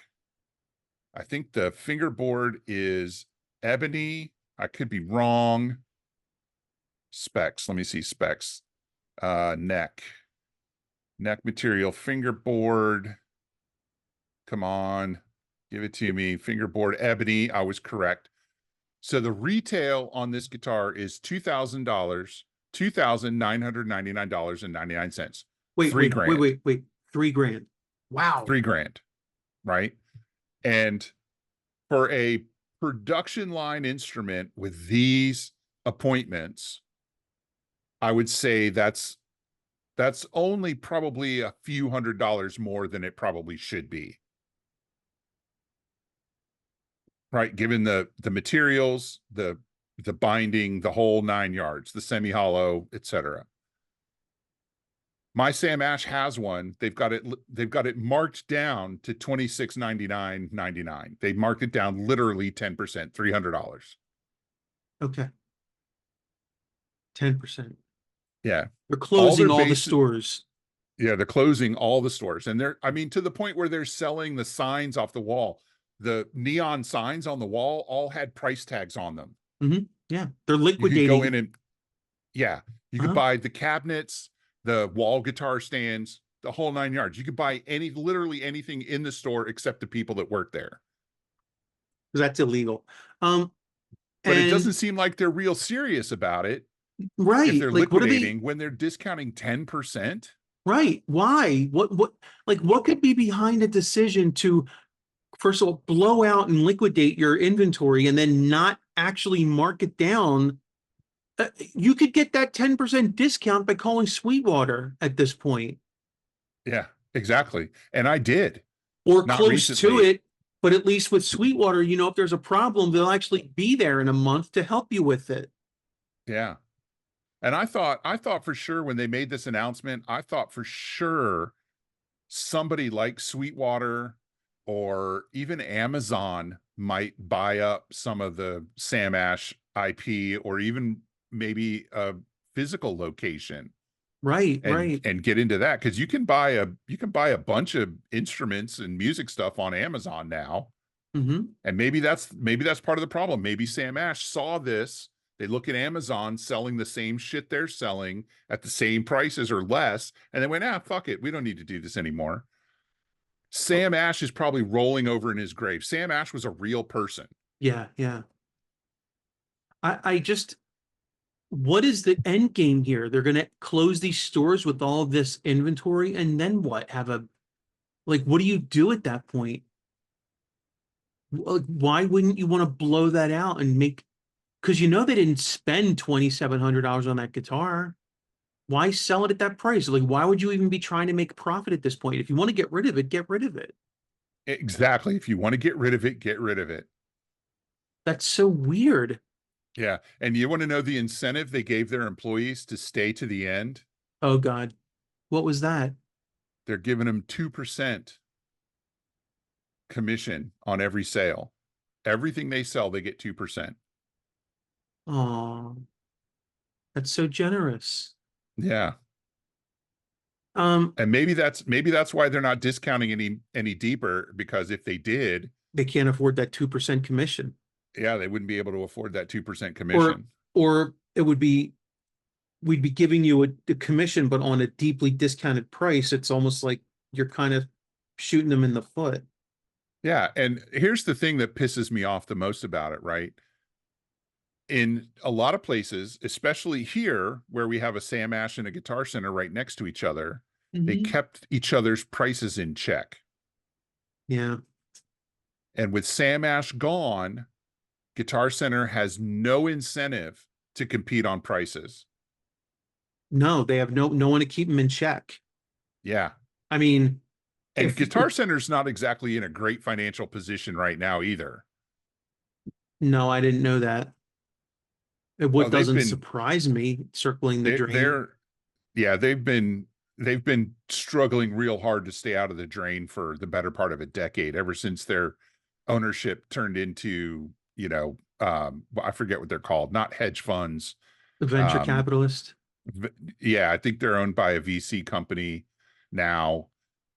I think the fingerboard is ebony. I could be wrong. Specs. Let me see specs. Neck material, fingerboard. Come on, give it to me. Fingerboard ebony. I was correct. So the retail on this guitar is $2,000, $2,999.99. Wait, Three wait, wait, grand, wait, wait. 3 grand. Wow. 3 grand, right? And for a production line instrument with these appointments, I would say that's only probably a few $100s more than it probably should be. Right, given the materials, the binding, the whole 9 yards, the semi-hollow, etc. My Sam Ash has one. They've got it marked down to $26.99.99. They marked it down literally 10%, $300. Okay. 10%. Yeah. They're All closing their all the base stores. Yeah, they're closing all the stores. And they're, I mean, to the point where they're selling the signs off the wall. The neon signs on the wall all had price tags on them. Yeah. They're You could go in liquidating. and, yeah, you could Huh? buy the cabinets, the wall guitar stands, the whole 9 yards. You could buy literally anything in the store except the people that work there. Because that's illegal. Um, But it and doesn't seem like they're real serious about it if right. they're Like, what are they? liquidating when they're discounting 10%. Right. Why? What could be behind a decision to, first of all, blow out and liquidate your inventory and then not actually mark it down? You could get that 10% discount by calling Sweetwater at this point, Yeah, exactly. And I did, or not close to recently. it. But at least with Sweetwater, if there's a problem, they'll actually be there in a month to help you with it. Yeah. And I thought for sure when they made this announcement, I thought for sure somebody like Sweetwater or even Amazon might buy up some of the Sam Ash IP, or even maybe a physical location, Right, and right. get into that, because you can buy a bunch of instruments and music stuff on Amazon now. Hmm. And maybe that's part of the problem. Maybe Sam Ash saw this. They look at Amazon selling the same shit they're selling at the same prices or less, and they went, fuck it, we don't need to do this anymore. Sam Ash is probably rolling over in his grave. Sam Ash was a real person. Yeah, yeah. I just, what is the end game here? They're going to close these stores with all this inventory, and then what? Have a, like, what do you do at that point? Why wouldn't you want to blow that out and make, because you know they didn't spend $2,700 on that guitar. Why sell it at that price? Like, why would you even be trying to make a profit at this point? If you want to get rid of it, get rid of it. Exactly. If you want to get rid of it, get rid of it. That's so weird. Yeah. And you want to know the incentive they gave their employees to stay to the end? Oh God. What was that? They're giving them 2% commission on every sale. Everything they sell, they get 2%. Oh, that's so generous. Yeah. Um, And maybe that's why they're not discounting any deeper, because if they did, they can't afford that 2% commission. yeah, they wouldn't be able to afford that 2% Or commission. or it would be, we'd be giving you a commission, but on a deeply discounted price. It's almost like you're kind of shooting them in the foot. Yeah. And here's the thing that pisses me off the most about it, right? In a lot of places, especially here where we have a Sam Ash and a Guitar Center right next to each other, they Hmm. kept each other's prices in check. Yeah. And with Sam Ash gone, Guitar Center has no incentive to compete on prices. No, they have no one to keep them in check. Yeah. I mean, And if Guitar Center's not exactly in a great financial position right now either. no, I didn't know that. Oh, What doesn't surprise me, circling the drain. they're yeah, they've been struggling real hard to stay out of the drain for the better part of a decade, ever since their ownership turned into, I forget what they're called, not hedge funds. The venture Um, capitalist. yeah, I think they're owned by a VC company now,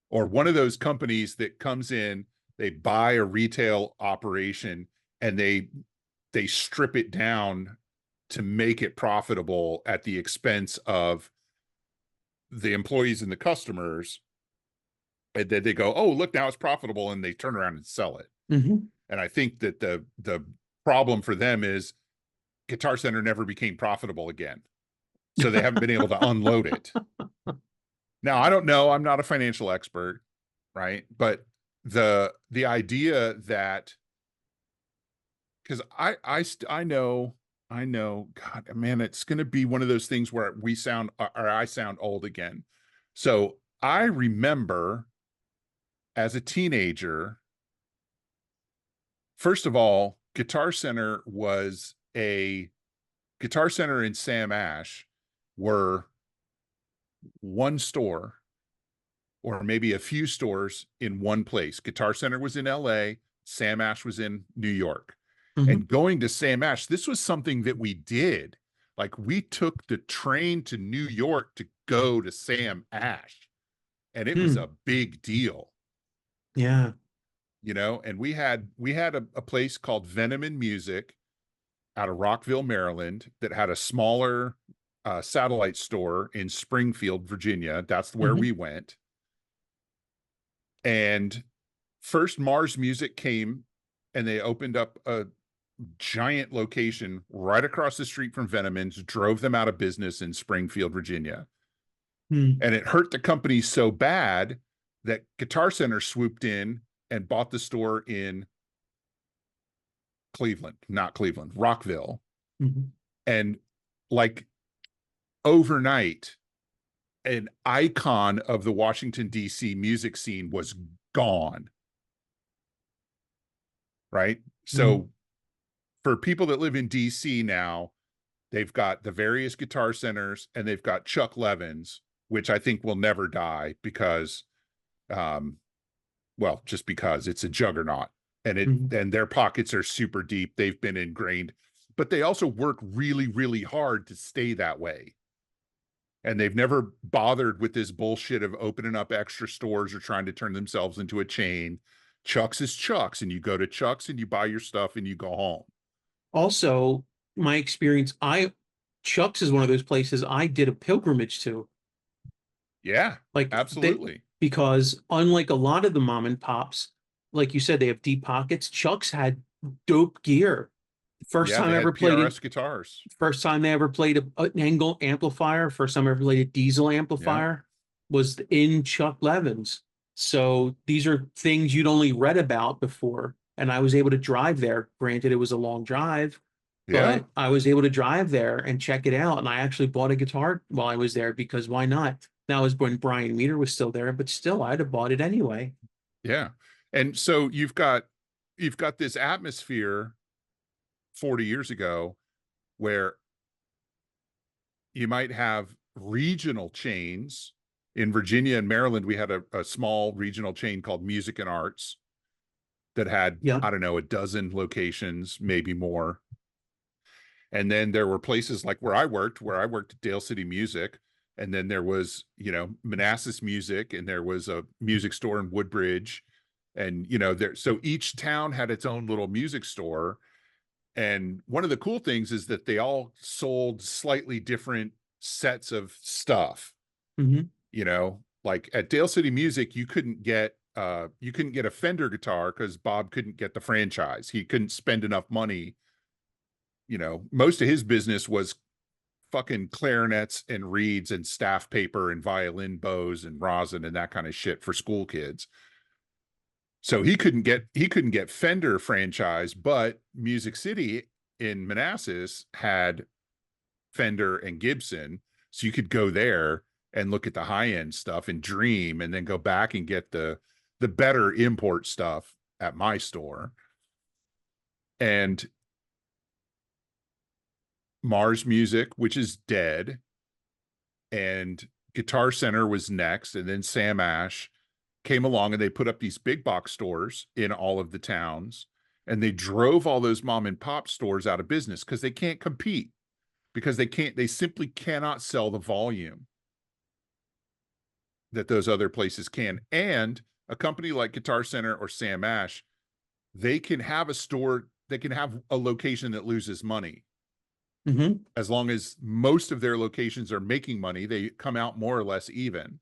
or one of those companies that comes in, they buy a retail operation, and they strip it down to make it profitable at the expense of the employees and the customers. And then they go, oh, look, now it's profitable, and they turn around and sell it. Hmm. And I think that the problem for them is Guitar Center never became profitable again, so they haven't been able to unload it. Now, I don't know, I'm not a financial expert, right? But the idea that, because I know, God, man, it's going to be one of those things where I sound old again. So I remember as a teenager, first of all, Guitar Center and Sam Ash were one store, or maybe a few stores in one place. Guitar Center was in LA, Sam Ash was in New York. Hmm. And going to Sam Ash, this was something that we did. Like, we took the train to New York to go to Sam Ash, and it was Hmm. a big deal, Yeah. and we had a place called Venom and Music out of Rockville, Maryland, that had a smaller satellite store in Springfield, Virginia. That's where Hmm. we went. And first Mars Music came, and they opened up a giant location right across the street from Venomins, drove them out of business in Springfield, Virginia. Hmm. And it hurt the company so bad that Guitar Center swooped in and bought the store in Rockville. Hmm. And, like, overnight, an icon of the Washington, D.C. music scene was gone. Right. Hmm. So for people that live in DC now, they've got the various Guitar Centers, and they've got Chuck Levin's, which I think will never die, because um, Well, just because it's a juggernaut, Mhm. and their pockets are super deep. They've been ingrained, but they also work really, really hard to stay that way. And they've never bothered with this bullshit of opening up extra stores or trying to turn themselves into a chain. Chuck's is Chuck's, and you go to Chuck's and you buy your stuff and you go home. Also, my experience, Chuck's is one of those places I did a pilgrimage to. Yeah, Like they, absolutely. because unlike a lot of the mom and pops, like you said, they have deep pockets. Chuck's had dope gear. First Yeah, time they I ever had played it, PRS guitars. first time they ever played an angle amplifier, first time I ever played a diesel Yeah, amplifier was in Chuck Levin's. So these are things you'd only read about before. And I was able to drive there. Granted, it was a long drive, yeah, but I was able to drive there and check it out. And I actually bought a guitar while I was there because why not? That was when Brian Meter was still there, but still, I'd have bought it anyway. yeah. And so you've got this atmosphere 40 years ago where you might have regional chains. In Virginia and Maryland, we had a small regional chain called Music and Arts that had, Yeah. I don't know, a dozen locations, maybe more. And then there were places like where I worked at Dale City Music. And then there was, Manassas Music, and there was a music store in Woodbridge. And, so each town had its own little music store. And one of the cool things is that they all sold slightly different sets of stuff. Hmm. Like at Dale City Music, you couldn't get a Fender guitar because Bob couldn't get the franchise. He couldn't spend enough money. Most of his business was fucking clarinets and reeds and staff paper and violin bows and rosin and that kind of shit for school kids. So he couldn't get Fender franchise, but Music City in Manassas had Fender and Gibson. So you could go there and look at the high end stuff and dream, and then go back and get the better import stuff at my store. And Mars Music, which is dead, and Guitar Center was next, and then Sam Ash came along, and they put up these big box stores in all of the towns, and they drove all those mom and pop stores out of business because they can't compete, because they simply cannot sell the volume that those other places can. And a company like Guitar Center or Sam Ash, they can have a location that loses money. Hmm. As long as most of their locations are making money, they come out more or less even.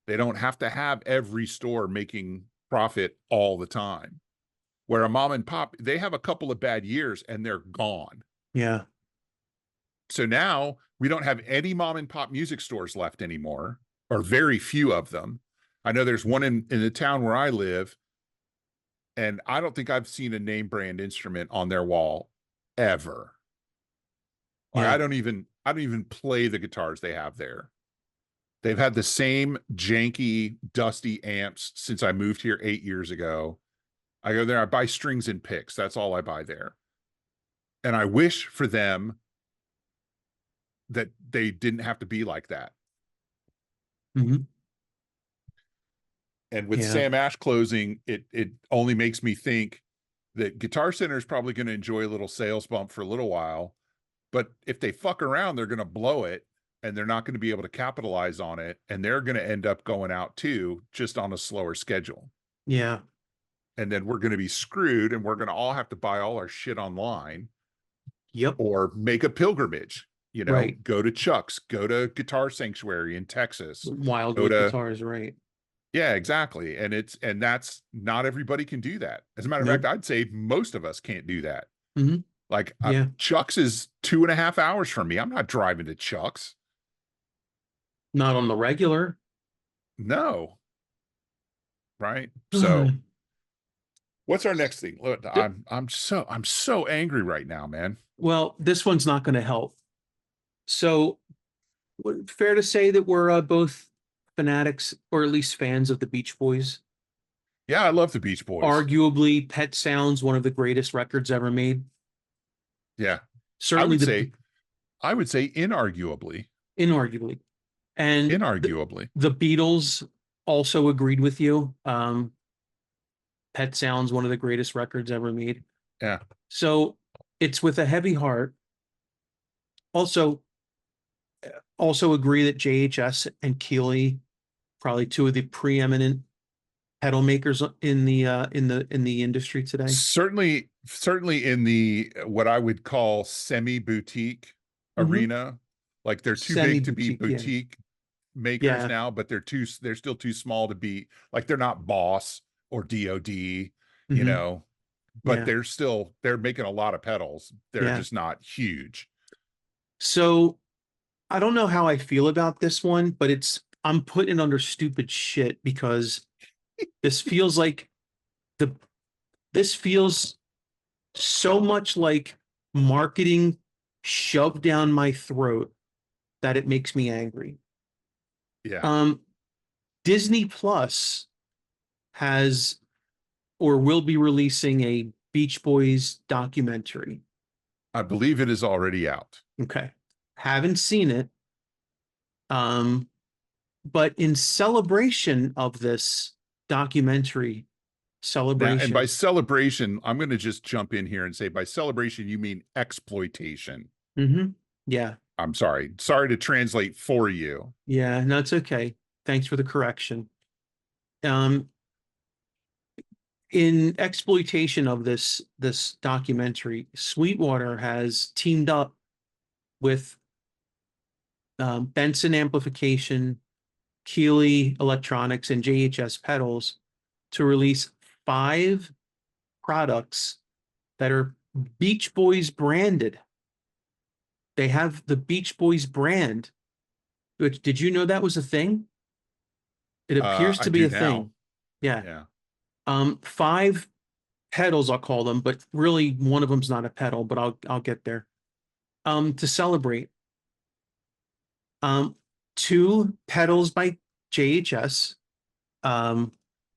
They don't have to have every store making profit all the time. Where a mom and pop, they have a couple of bad years and they're gone. Yeah. So now we don't have any mom and pop music stores left anymore, or very few of them. I know there's one in the town where I live, and I don't think I've seen a name brand instrument on their wall ever. Like Yeah. I don't even play the guitars they have there. They've had the same janky, dusty amps since I moved here 8 years ago. I go there, I buy strings and picks. That's all I buy there. And I wish for them that they didn't have to be like that. Hmm. And with Yeah. Sam Ash closing, it only makes me think that Guitar Center is probably going to enjoy a little sales bump for a little while. But if they fuck around, they're going to blow it, and they're not going to be able to capitalize on it. And they're going to end up going out too, just on a slower schedule. Yeah. And then we're going to be screwed, and we're going to all have to buy all our shit online Yep. or make a pilgrimage, Right. go to Chuck's, go to Guitar Sanctuary in Texas, go Wildwood to, guitars, right? yeah, exactly. And that's not everybody can do that. As a matter of fact, Nope. I'd say most of us can't do that. Hmm. Like Yeah. Chuck's is 2.5 hours from me. I'm not driving to Chuck's. Not on the regular. No. Right. So what's our next thing? Look, I'm so angry right now, man. Well, this one's not going to help. So, fair to say that we're both fanatics, or at least fans of the Beach Boys. Yeah, I love the Beach Boys. Arguably, Pet Sounds, one of the greatest records ever made. Yeah. I Certainly would the say I would say inarguably. inarguably. And Inarguably. the Beatles also agreed with you. Pet Sounds, one of the greatest records ever made. Yeah. So it's with a heavy heart. Also, also agree that JHS and Keeley, probably two of the preeminent pedal makers in the industry today. Certainly in the what I would call semi-boutique Mm-hmm. arena. Like they're too Semi big to be boutique, yeah, boutique makers yeah, now, but they're still too small to be like they're not Boss or DOD, you mm-hmm. know, but Yeah, they're making a lot of pedals. They're yeah. just not huge. So I don't know how I feel about this one, but I'm putting it under stupid shit because this feels like the this feels so much like marketing shoved down my throat that it makes me angry. Yeah. Um, Disney Plus has or will be releasing a Beach Boys documentary. I believe it is already out. Okay. Haven't seen it. Um, but in celebration of this documentary Now, and by celebration, celebration, I'm going to just jump in here and say by celebration, you mean exploitation. hmm, yeah, I'm sorry. Sorry to translate for you. yeah, no, it's okay. Thanks for the correction. Um, in exploitation of this documentary, Sweetwater has teamed up with Benson Amplification, Keeley Electronics, and JHS Pedals to release 5 products that are Beach Boys branded. They have the Beach Boys brand, which did you know that was a thing? It appears I to be do a now. thing. Yeah. Yeah. 5 pedals, I'll call them, but really one of them's not a pedal, but I'll get there. To celebrate. Um, 2 pedals by JHS. Um,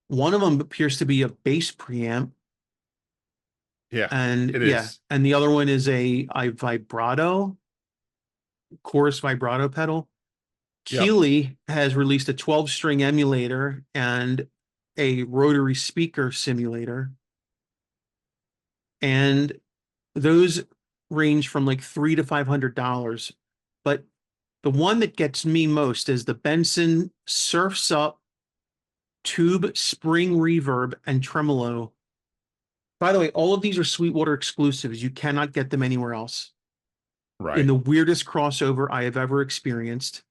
one of them appears to be a bass preamp, Yeah, and it yeah, is. and the other one is a vibrato, chorus vibrato pedal. Yep. Keeley has released a 12-string emulator and a rotary speaker simulator, and those range from like $300 to $500. But the one that gets me most is the Benson Surfs Up Tube Spring Reverb and Tremolo. By the way, all of these are Sweetwater exclusives. You cannot get them anywhere else. In Right. the weirdest crossover I have ever experienced,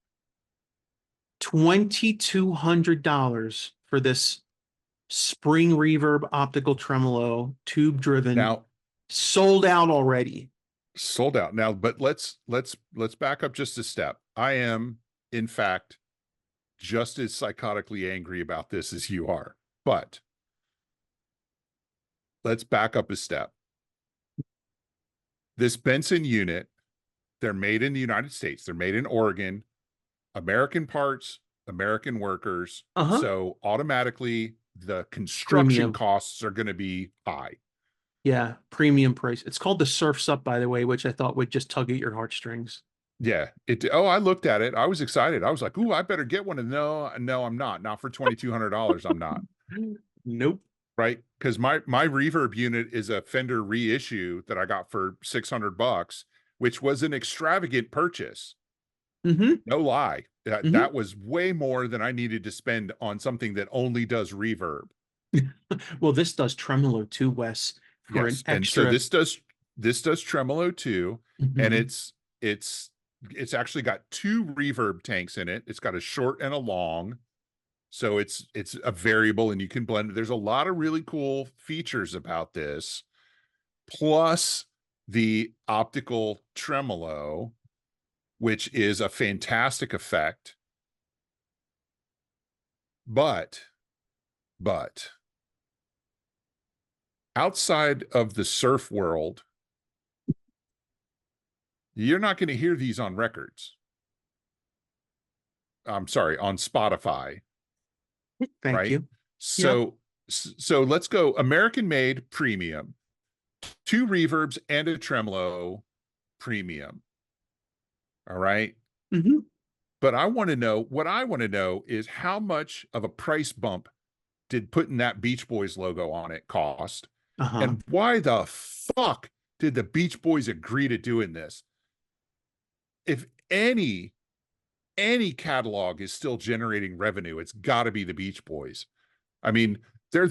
$2,200 for this Spring Reverb optical tremolo, tube driven, Now, sold out already. sold out. Now, but let's back up just a step. I am, in fact, just as psychotically angry about this as you are. But let's back up a step. This Benson unit, they're made in the United States. They're made in Oregon, American parts, American workers. Uh-huh. So automatically the construction Premium. costs are going to be high. Yeah, premium price. It's called the Surfs Up, by the way, which I thought would just tug at your heartstrings. Yeah. I looked at it. I was excited. I was like, ooh, I better get one. And no, I'm not. Not for $2,200. I'm not. Nope. Right. Because my reverb unit is a Fender reissue that I got for $600, which was an extravagant purchase. Mm-hmm. No lie. That Mm-hmm. was way more than I needed to spend on something that only does reverb. Well, this does tremolo too, Wes, for an Yes. And so extra. this does tremolo too. And Mhm. it's actually got 2 reverb tanks in it. It's got a short and a long. So it's a variable and you can blend it. There's a lot of really cool features about this. Plus the optical tremolo, which is a fantastic effect. But outside of the surf world, you're not going to hear these on records. I'm sorry, on Spotify, Thank right? you. Yeah. So let's go American made premium, 2 reverbs and a tremolo premium. All right. Hmm. But I want to know what I want to know is how much of a price bump did putting that Beach Boys logo on it cost? Uh-huh. And why the fuck did the Beach Boys agree to doing this? If any catalog is still generating revenue, it's got to be the Beach Boys. I mean, they're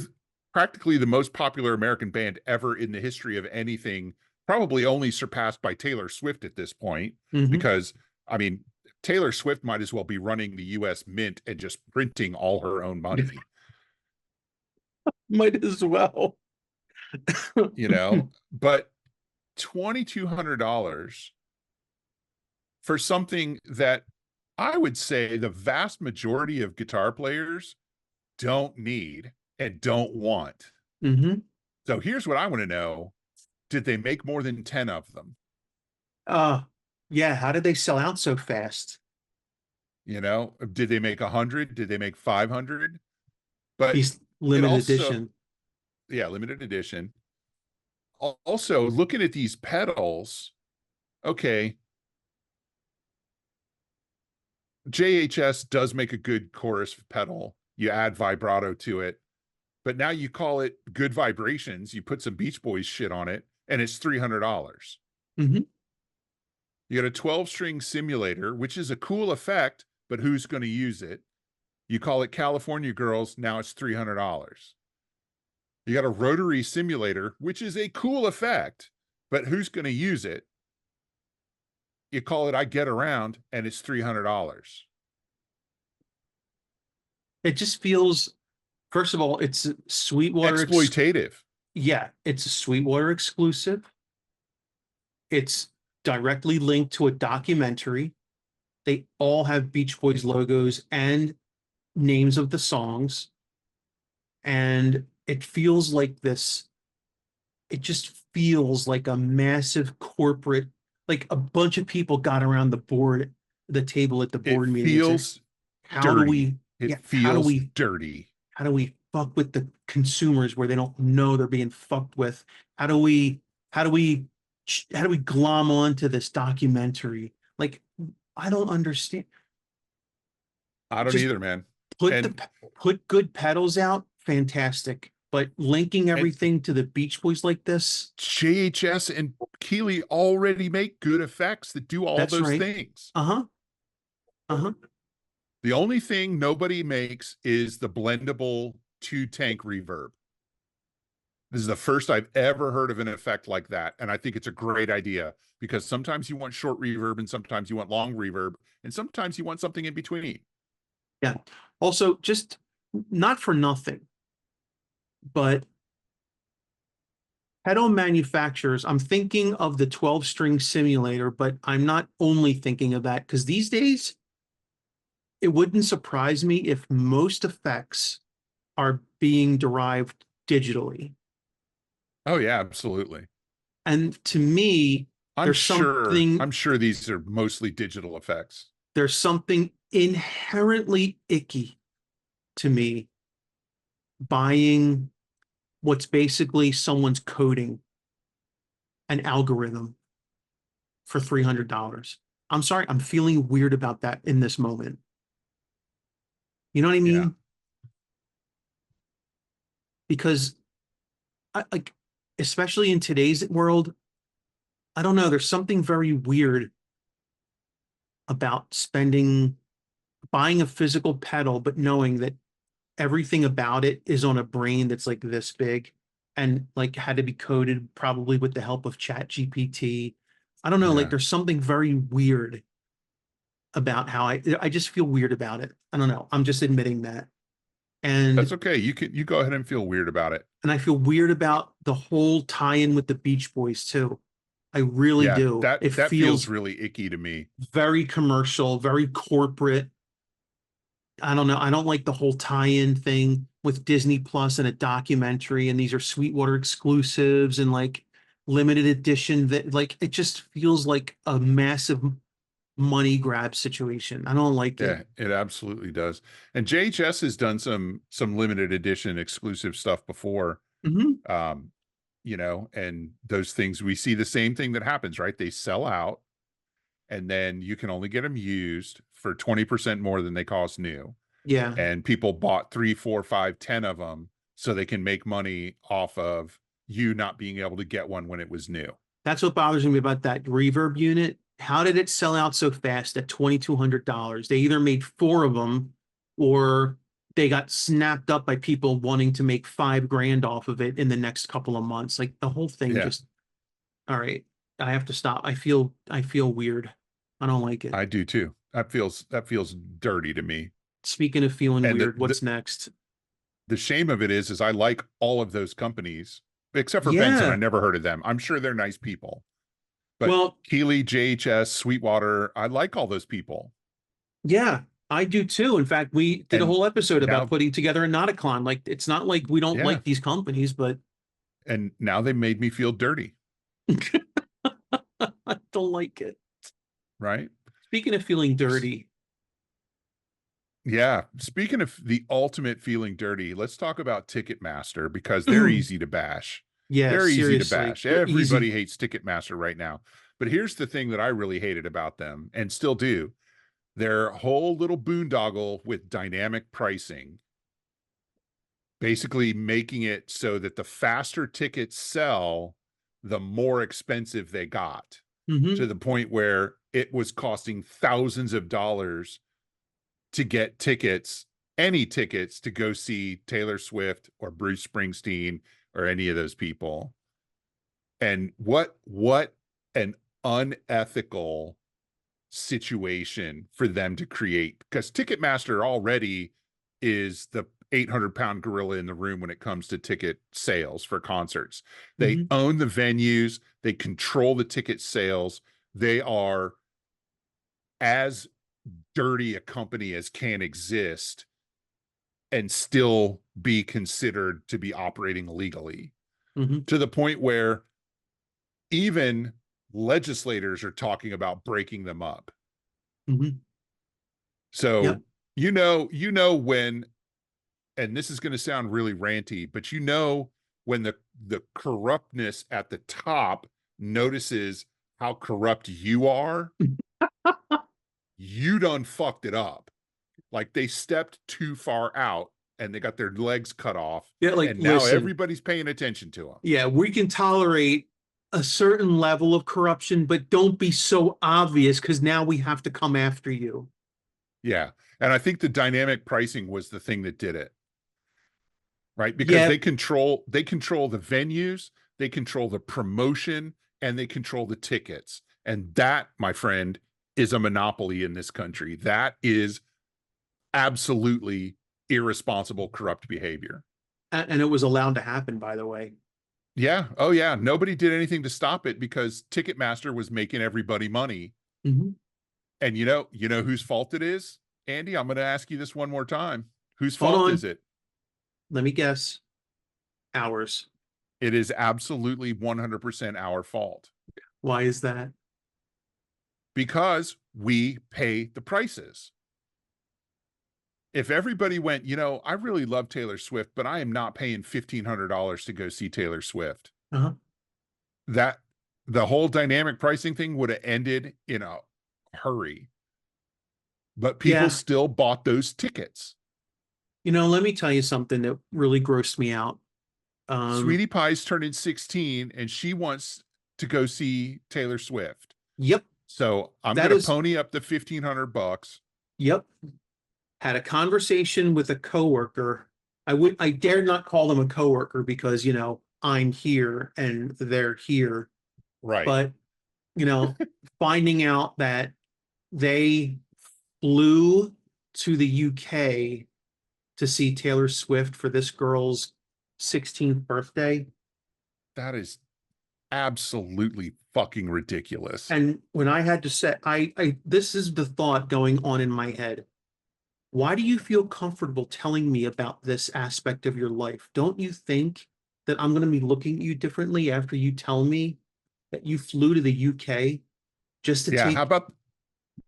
practically the most popular American band ever in the history of anything, probably only surpassed by Taylor Swift at this point, Hmm. because, I mean, Taylor Swift might as well be running the US Mint and just printing all her own money, Might as well. you know? But $2,200 for something that I would say the vast majority of guitar players don't need and don't want. Hmm. So here's what I want to know. Did they make more than 10 of them? Uh, yeah, how did they sell out so fast? You know, did they make 100? Did they make 500? But These it limited also, edition. yeah, limited edition. Also, looking at these pedals, okay, JHS does make a good chorus pedal. You add vibrato to it, but now you call it Good Vibrations. You put some Beach Boys shit on it, and it's $300. Hmm. You got a 12-string simulator, which is a cool effect, but who's going to use it? You call it California Girls, now it's $300. You got a rotary simulator, which is a cool effect, but who's going to use it? You call it I Get Around, and it's $300. It just feels, first of all, it's Sweetwater. Exploitative. Yeah, it's a Sweetwater exclusive. It's directly linked to a documentary. They all have Beach Boys logos and names of the songs. And it feels like this, it just feels like a massive corporate, like a bunch of people got around the table at the It board meeting and said, feels how do dirty. we, It yeah, how do feels we dirty. how do we fuck with the consumers where they don't know they're being fucked with? How do we how do we how do we glom onto this documentary? Like, I don't understand. I don't Just either, man. put the And put good pedals out, fantastic. But linking and everything to the Beach Boys like this, JHS and Keeley already make good effects that do all that's those right. things. Uh-huh. Uh-huh. The only thing nobody makes is the blendable 2-tank reverb. This is the first I've ever heard of an effect like that. And I think it's a great idea because sometimes you want short reverb and sometimes you want long reverb and sometimes you want something in between. Yeah. Also, just not for nothing, but pedal manufacturers, I'm thinking of the 12-string simulator, but I'm not only thinking of that because these days it wouldn't surprise me if most effects are being derived digitally. Oh, yeah, absolutely. And to me, I'm there's sure. something I'm sure these are mostly digital effects. there's something inherently icky to me buying what's basically someone's coding an algorithm for $300. I'm sorry, I'm feeling weird about that in this moment. You know what I Yeah, mean? Because like, especially in today's world, I don't know, there's something very weird about buying a physical pedal, but knowing that everything about it is on a brain that's like this big and like had to be coded probably with the help of Chat GPT. I don't know, like yeah. there's something very weird about how I just feel weird about it. I don't know. I'm just admitting that. That's And okay. You go ahead and feel weird about it. and I feel weird about the whole tie-in with the Beach Boys too. I really Yeah, do. It that feels feels really icky to me. very commercial, very corporate. I don't know. I don't like the whole tie-in thing with Disney Plus and a documentary, and these are Sweetwater exclusives and like limited edition that like it just feels like a massive money grab situation. I don't like it. Yeah, it absolutely does. And JHS has done some limited edition exclusive stuff before. Hmm. Um, and those things we see the same thing that happens, right? They sell out and then you can only get them used for 20% more than they cost new. Yeah. and people bought 3, 4, 5, 10 of them so they can make money off of you not being able to get one when it was new. That's what bothers me about that reverb unit. How did it sell out so fast at $2,200? They either made four of them or they got snapped up by people wanting to make 5 grand off of it in the next couple of months. Like the whole thing Yeah, just, all right, I have to stop. I feel weird. I don't like it. I do too. That feels dirty to me. Speaking of feeling And weird, what's next? the shame of it is I like all of those companies except for Benson. I Yeah. never heard of them. I'm sure they're nice people, but Well, Keeley, JHS, Sweetwater, I like all those people. yeah, I do too. In fact, we did a And whole episode about now, putting together a Nauticon. Like, it's not like we don't yeah, like these companies, but and now they made me feel dirty, I don't like it. right? Speaking of feeling dirty, Yeah. Speaking of the ultimate feeling dirty, let's talk about Ticketmaster because they're easy to bash. yeah, They're easy to seriously, bash. they're Everybody easy. hates Ticketmaster right now. But here's the thing that I really hated about them and still do. Their whole little boondoggle with dynamic pricing, basically making it so that the faster tickets sell, the more expensive they got, Hmm. to the point where it was costing thousands of dollars to get tickets, any tickets to go see Taylor Swift or Bruce Springsteen or any of those people. And what an unethical situation for them to create, because Ticketmaster already is the 800-pound gorilla in the room when it comes to ticket sales for concerts. They Hmm. own the venues, they control the ticket sales. They are as dirty a company as can exist and still be considered to be operating illegally, Hmm. to the point where even legislators are talking about breaking them up. Hmm. So, Yep. when, and this is going to sound really ranty, but when the corruptness at the top notices how corrupt you are, you done fucked it up. Like they stepped too far out and they got their legs cut off, Yeah, like, and now listen, everybody's paying attention to them. yeah, we can tolerate a certain level of corruption, but don't be so obvious because now we have to come after you. Yeah. And I think the dynamic pricing was the thing that did it, right? Because Yeah, they control the venues, they control the promotion, and they control the tickets. And that, my friend, is a monopoly in this country. That is absolutely irresponsible, corrupt behavior. and it was allowed to happen, by the way. Yeah. Oh, yeah. Nobody did anything to stop it because Ticketmaster was making everybody money. Hmm. And you know whose fault it is, Andy? I'm going to ask you this one more time. Whose Hold fault is on, it? let me guess. Hours. It is absolutely 100% our fault Why is that? because we pay the prices. If everybody went, I really love Taylor Swift, but I am not paying $1,500 to go see Taylor Swift, Uh-huh. that the whole dynamic pricing thing would have ended in a hurry. But people Yeah. still bought those tickets. Let me tell you something that really grossed me out. Um, Sweetie Pie's turning 16 and she wants to go see Taylor Swift. yep, So I'm that going to is, pony up the $1,500. yep. Had a conversation with a coworker. I dared not call them a coworker because, I'm here and they're here. Right. But, you know, finding out that they flew to the UK to see Taylor Swift for this girl's 16th birthday. That is absolutely fucking ridiculous. And when I had to say, this is the thought going on in my head. Why do you feel comfortable telling me about this aspect of your life? Don't you think that I'm going to be looking at you differently after you tell me that you flew to the UK just to Yeah. How take, about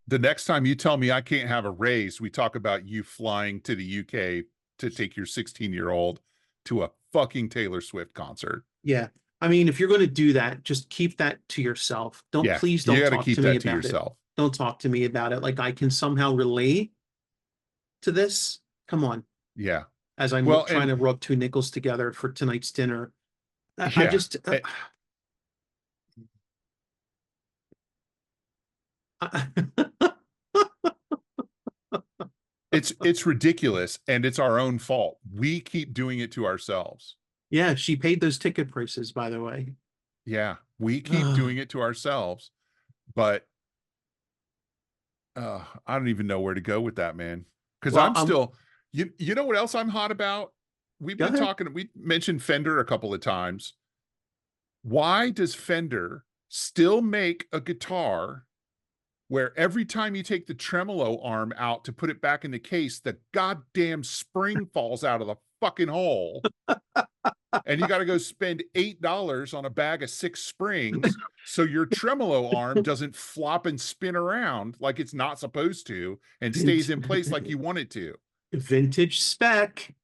the next time you tell me I can't have a raise, we talk about you flying to the UK to take your 16-year-old to a fucking Taylor Swift concert. yeah. I mean, if you're going to do that, just keep that to yourself. Yeah. Please You don't got to talk keep to me that to about it. yourself. Don't talk to me about it. Like I can somehow relate to this, Come on. Yeah. As I'm Well, trying and to rub two nickels together for tonight's dinner. I yeah, just, it's ridiculous, and it's our own fault. We keep doing it to ourselves. yeah, she paid those ticket prices, by the way. Yeah, we keep doing it to ourselves, but I don't even know where to go with that, man. Because Well, I'm still, you know what else I'm hot about? We've go been ahead. talking, we mentioned Fender a couple of times. Why does Fender still make a guitar where every time you take the tremolo arm out to put it back in the case, the goddamn spring falls out of the fucking hole, and you got to go spend $8 on a bag of 6 springs so your tremolo arm doesn't flop and spin around like it's not supposed to and stays in place like you want it to. Vintage spec.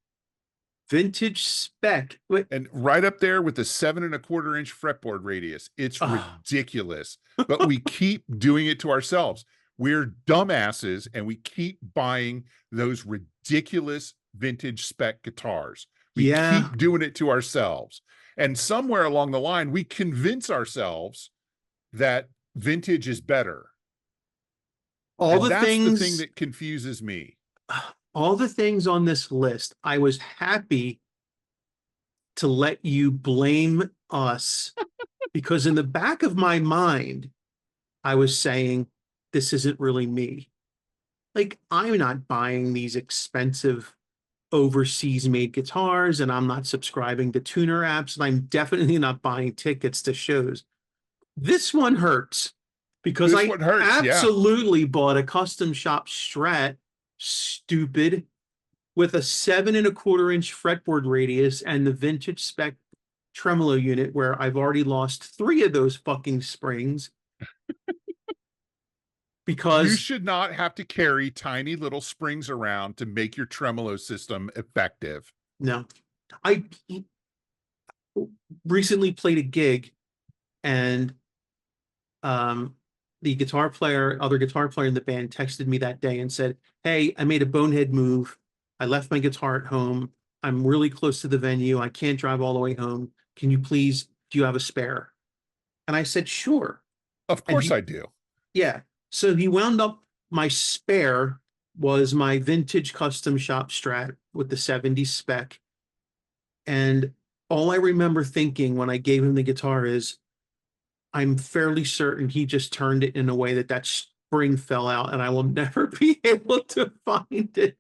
Vintage spec. Wait, And right up there with the 7.25 inch fretboard radius. It's oh, ridiculous, but we keep doing it to ourselves. We're dumbasses, and we keep buying those ridiculous vintage spec guitars. We yeah. keep doing it to ourselves. And somewhere along the line, we convince ourselves that vintage is better. All And the that's the thing things, that confuses me. all the things on this list, I was happy to let you blame us because in the back of my mind, I was saying, this isn't really me. Like, I'm not buying these expensive overseas made guitars, and I'm not subscribing to tuner apps, and I'm definitely not buying tickets to shows. This one hurts because This I one hurts. Yeah. absolutely bought a custom shop Strat, stupid, with a 7.25 inch fretboard radius and the vintage spec tremolo unit where I've already lost 3 of those fucking springs You because should not have to carry tiny little springs around to make your tremolo system effective. no. I recently played a gig and um the other guitar player in the band texted me that day and said, "Hey, I made a bonehead move. I left my guitar at home. I'm really close to the venue. I can't drive all the way home. Can you please, do you have a spare?" And I said, "Sure." Of And course he, I do. yeah. So he wound up, my spare was my vintage custom shop Strat with the 70s spec. And all I remember thinking when I gave him the guitar is, I'm fairly certain he just turned it in a way that that spring fell out and I will never be able to find it.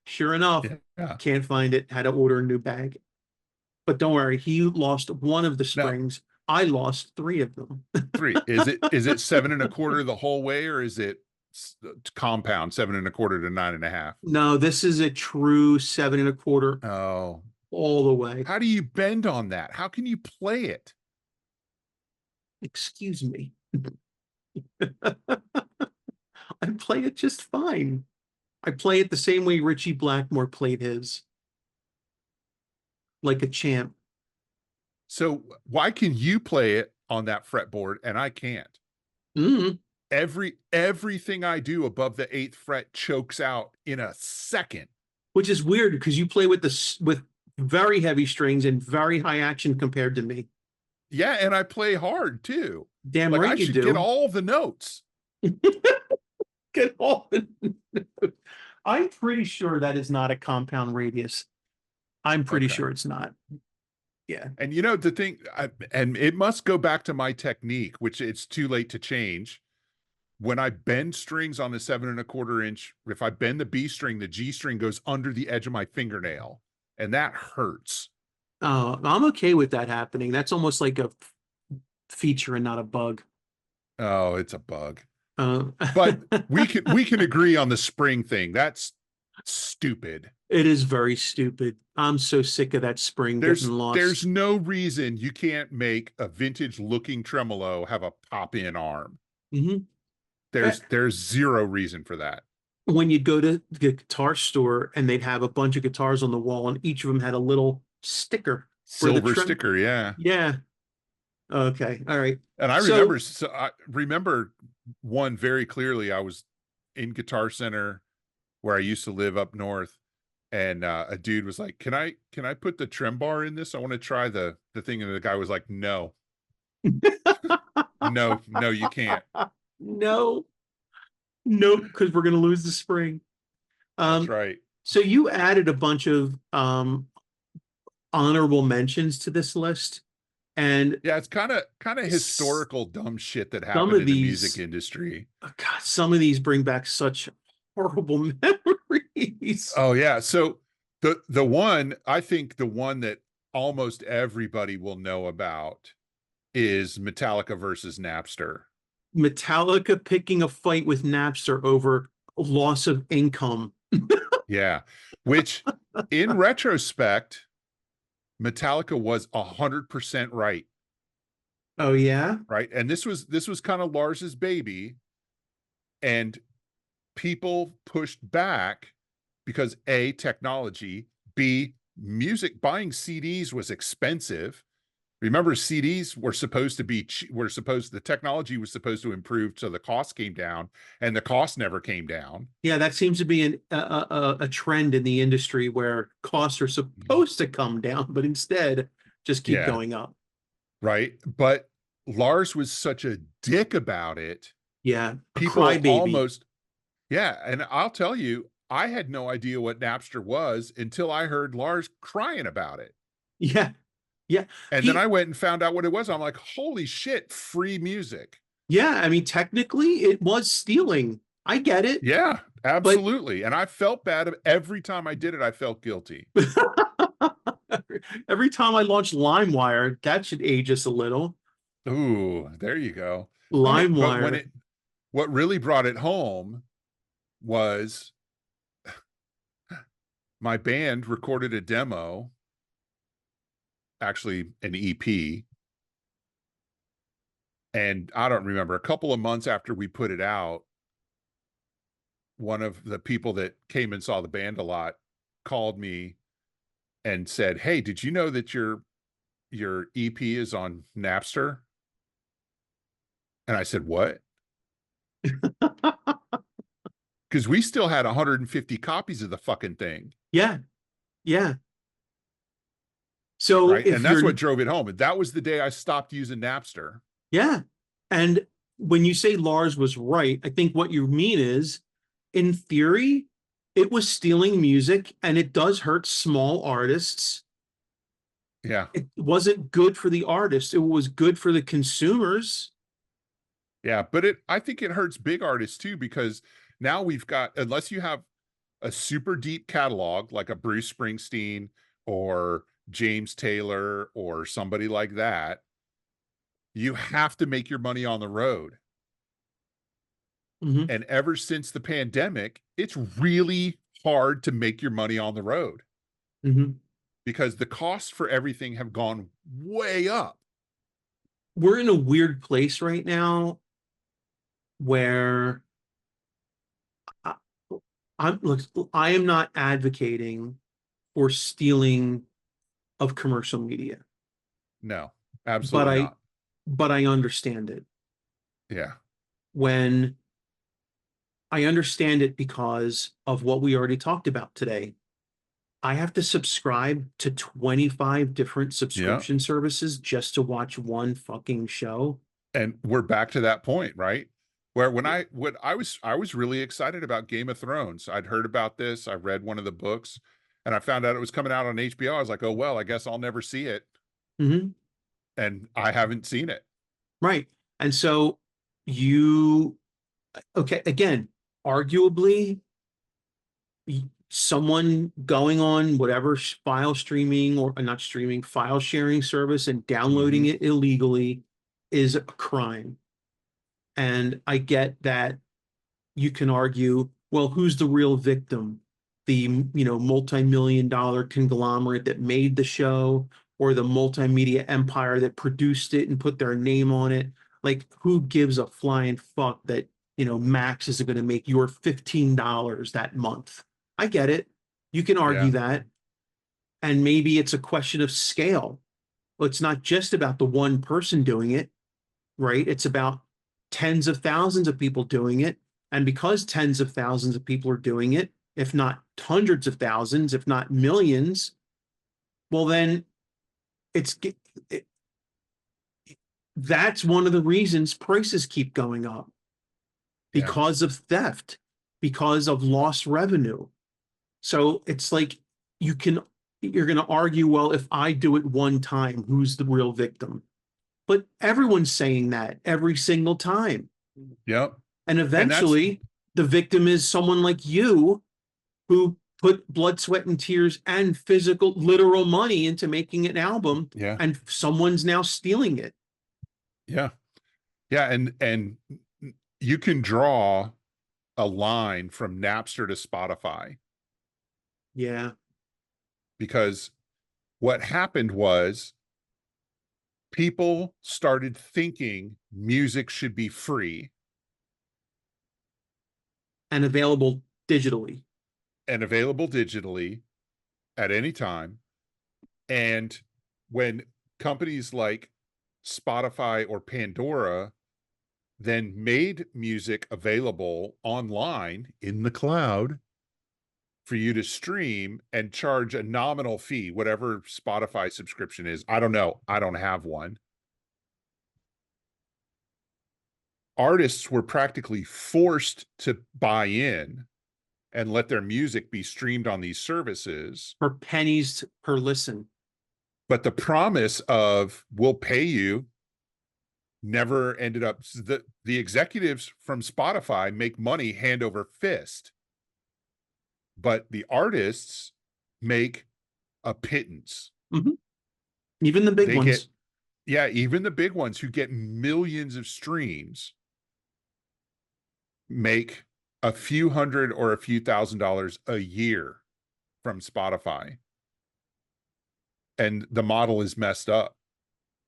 Sure enough, Yeah. can't find it, had to order a new bag. But don't worry, he lost one of the Now, springs. I lost 3 of them. 3. Is it 7.25 the whole way, or is it compound 7.25 to 9.5? No, this is a true 7.25 Oh, all the way. how do you bend on that? How can you play it? Excuse me. I play it just fine. I play it the same way Richie Blackmore played his, like a champ. So why can you play it on that fretboard and I can't? Mm. Everything I do above the 8th fret chokes out in a second. Which is weird because you play with with very heavy strings and very high action compared to me. Yeah, and I play hard too. Damn Like right I you should get do. all the notes. Get all. I'm pretty sure that is not a compound radius. I'm pretty Okay. sure it's not. Yeah. And you know the thing, and it must go back to my technique, which it's too late to change. When I bend strings on the 7.25 inch, if I bend the B string, the G string goes under the edge of my fingernail, and that hurts. I'm okay with that happening. That's almost like a feature and not a bug. Oh, it's a bug. Uh, But we can agree on the spring thing. That's stupid. it is very stupid. I'm so sick of that spring getting There's lost. no reason you can't make a vintage looking tremolo have a pop in arm. Mhm. There's zero reason for that. When you'd go to the guitar store and they'd have a bunch of guitars on the wall and each of them had a little sticker where the Silver trim. sticker, yeah. Yeah. Okay. All right. And So, I remember one very clearly. I was in Guitar Center where I used to live up north, and a dude was like, can I put the trim bar in this? I want to try the thing. And the guy was like, no, no, you can't. No, nope, because we're gonna lose the spring. That's Um, right. so you added a bunch of honorable mentions to this list, and Yeah, it's kind of s- historical dumb shit that some happened of in the music these, industry. oh God, some of these bring back such horrible memories. Oh yeah. So the one, I think the one that almost everybody will know about is Metallica versus Napster. Metallica picking a fight with Napster over loss of income. Yeah. Which in retrospect, Metallica was 100% right. Oh yeah, Right. And this was kind of Lars's baby. And people pushed back because A, technology, B, music, buying CDs was expensive. Remember, CDs were supposed to be, the technology was supposed to improve so the cost came down, and the cost never came down. yeah. That seems to be a trend in the industry where costs are supposed to come down, but instead just keep Yeah. going up. Right. But Lars was such a dick about it. Yeah, a People crybaby. almost, yeah. And I'll tell you, I had no idea what Napster was until I heard Lars crying about it. Yeah, yeah. And then He, I went and found out what it was. I'm like, holy shit, free music. yeah. I mean, technically, it was stealing. I get it, Yeah, but absolutely. And I felt bad every time I did it. I felt guilty. every time I launch LimeWire, that should age us a little. Ooh, there you go. Okay, but LimeWire. what really brought it home was my band recorded a demo, actually an EP, and I don't remember, a couple of months after we put it out, one of the people that came and saw the band a lot called me and said, "Hey, did you know that your EP is on Napster?" And I said, "What?" Because we still had 150 copies of the fucking thing. Yeah, yeah. So Right. if And that's you're, what drove it home. And that was the day I stopped using Napster. yeah, and when you say Lars was right, I think what you mean is, in theory, it was stealing music, and it does hurt small artists. Yeah. It wasn't good for the artists. It was good for the consumers. Yeah. But I think it hurts big artists too, because now we've got, unless you have a super deep catalog like a Bruce Springsteen or James Taylor or somebody like that, you have to make your money on the road. Mhm, And ever since the pandemic, it's really hard to make your money on the road mhm. because the costs for everything have gone way up. We're in a weird place right now where I, look, I am not advocating for stealing of commercial media, No, but absolutely I not. but I understand it. Yeah. When I understand it because of what we already talked about today. I have to subscribe to 25 different Yeah. subscription services just to watch one fucking show. And we're back to that point, right? Where I was really excited about Game of Thrones. I'd heard about this, I read one of the books, and I found out it was coming out on HBO. I was like, "Oh well, I guess I'll never see it." Mhm. And I haven't seen it. Right. And so you, okay, again, arguably, someone going on whatever file streaming or not streaming, file sharing service and downloading Mhm. it illegally is a crime. And I get that you can argue, well, who's the real victim? The, multi-million dollar conglomerate that made the show, or the multimedia empire that produced it and put their name on it. Like, who gives a flying fuck that, Max is going to make your $15 that month? I get it. You can argue Yeah. that. And maybe it's a question of scale. Well, it's not just about the one person doing it, right? It's about tens of thousands of people doing it. And because tens of thousands of people are doing it, if not hundreds of thousands, if not millions, well, then it's it, that's one of the reasons prices keep going up, Yeah. because of theft, because of lost revenue. So it's like you're going to argue, well, if I do it one time, who's the real victim? But everyone's saying that every single time. Yep. And And that's, eventually the victim is someone like you who put blood, sweat, and tears and physical, literal money into making an album, yeah. and someone's now stealing it. Yeah. Yeah. And you can draw a line from Napster to Spotify, Yeah. because what happened was people started thinking music should be free And available digitally. and available digitally at any time. And when companies like Spotify or Pandora then made music available online in the cloud for you to stream and charge a nominal fee, whatever Spotify subscription is. I don't know. I don't have one. Artists were practically forced to buy in and let their music be streamed on these services. For pennies per listen. But the promise of we'll pay you never ended up. The executives from Spotify make money hand over fist, but the artists make a pittance. Mm-hmm. Even the big They get, ones. yeah, even the big ones who get millions of streams make a few hundred or a few $1,000s a year from Spotify. And the model is messed up.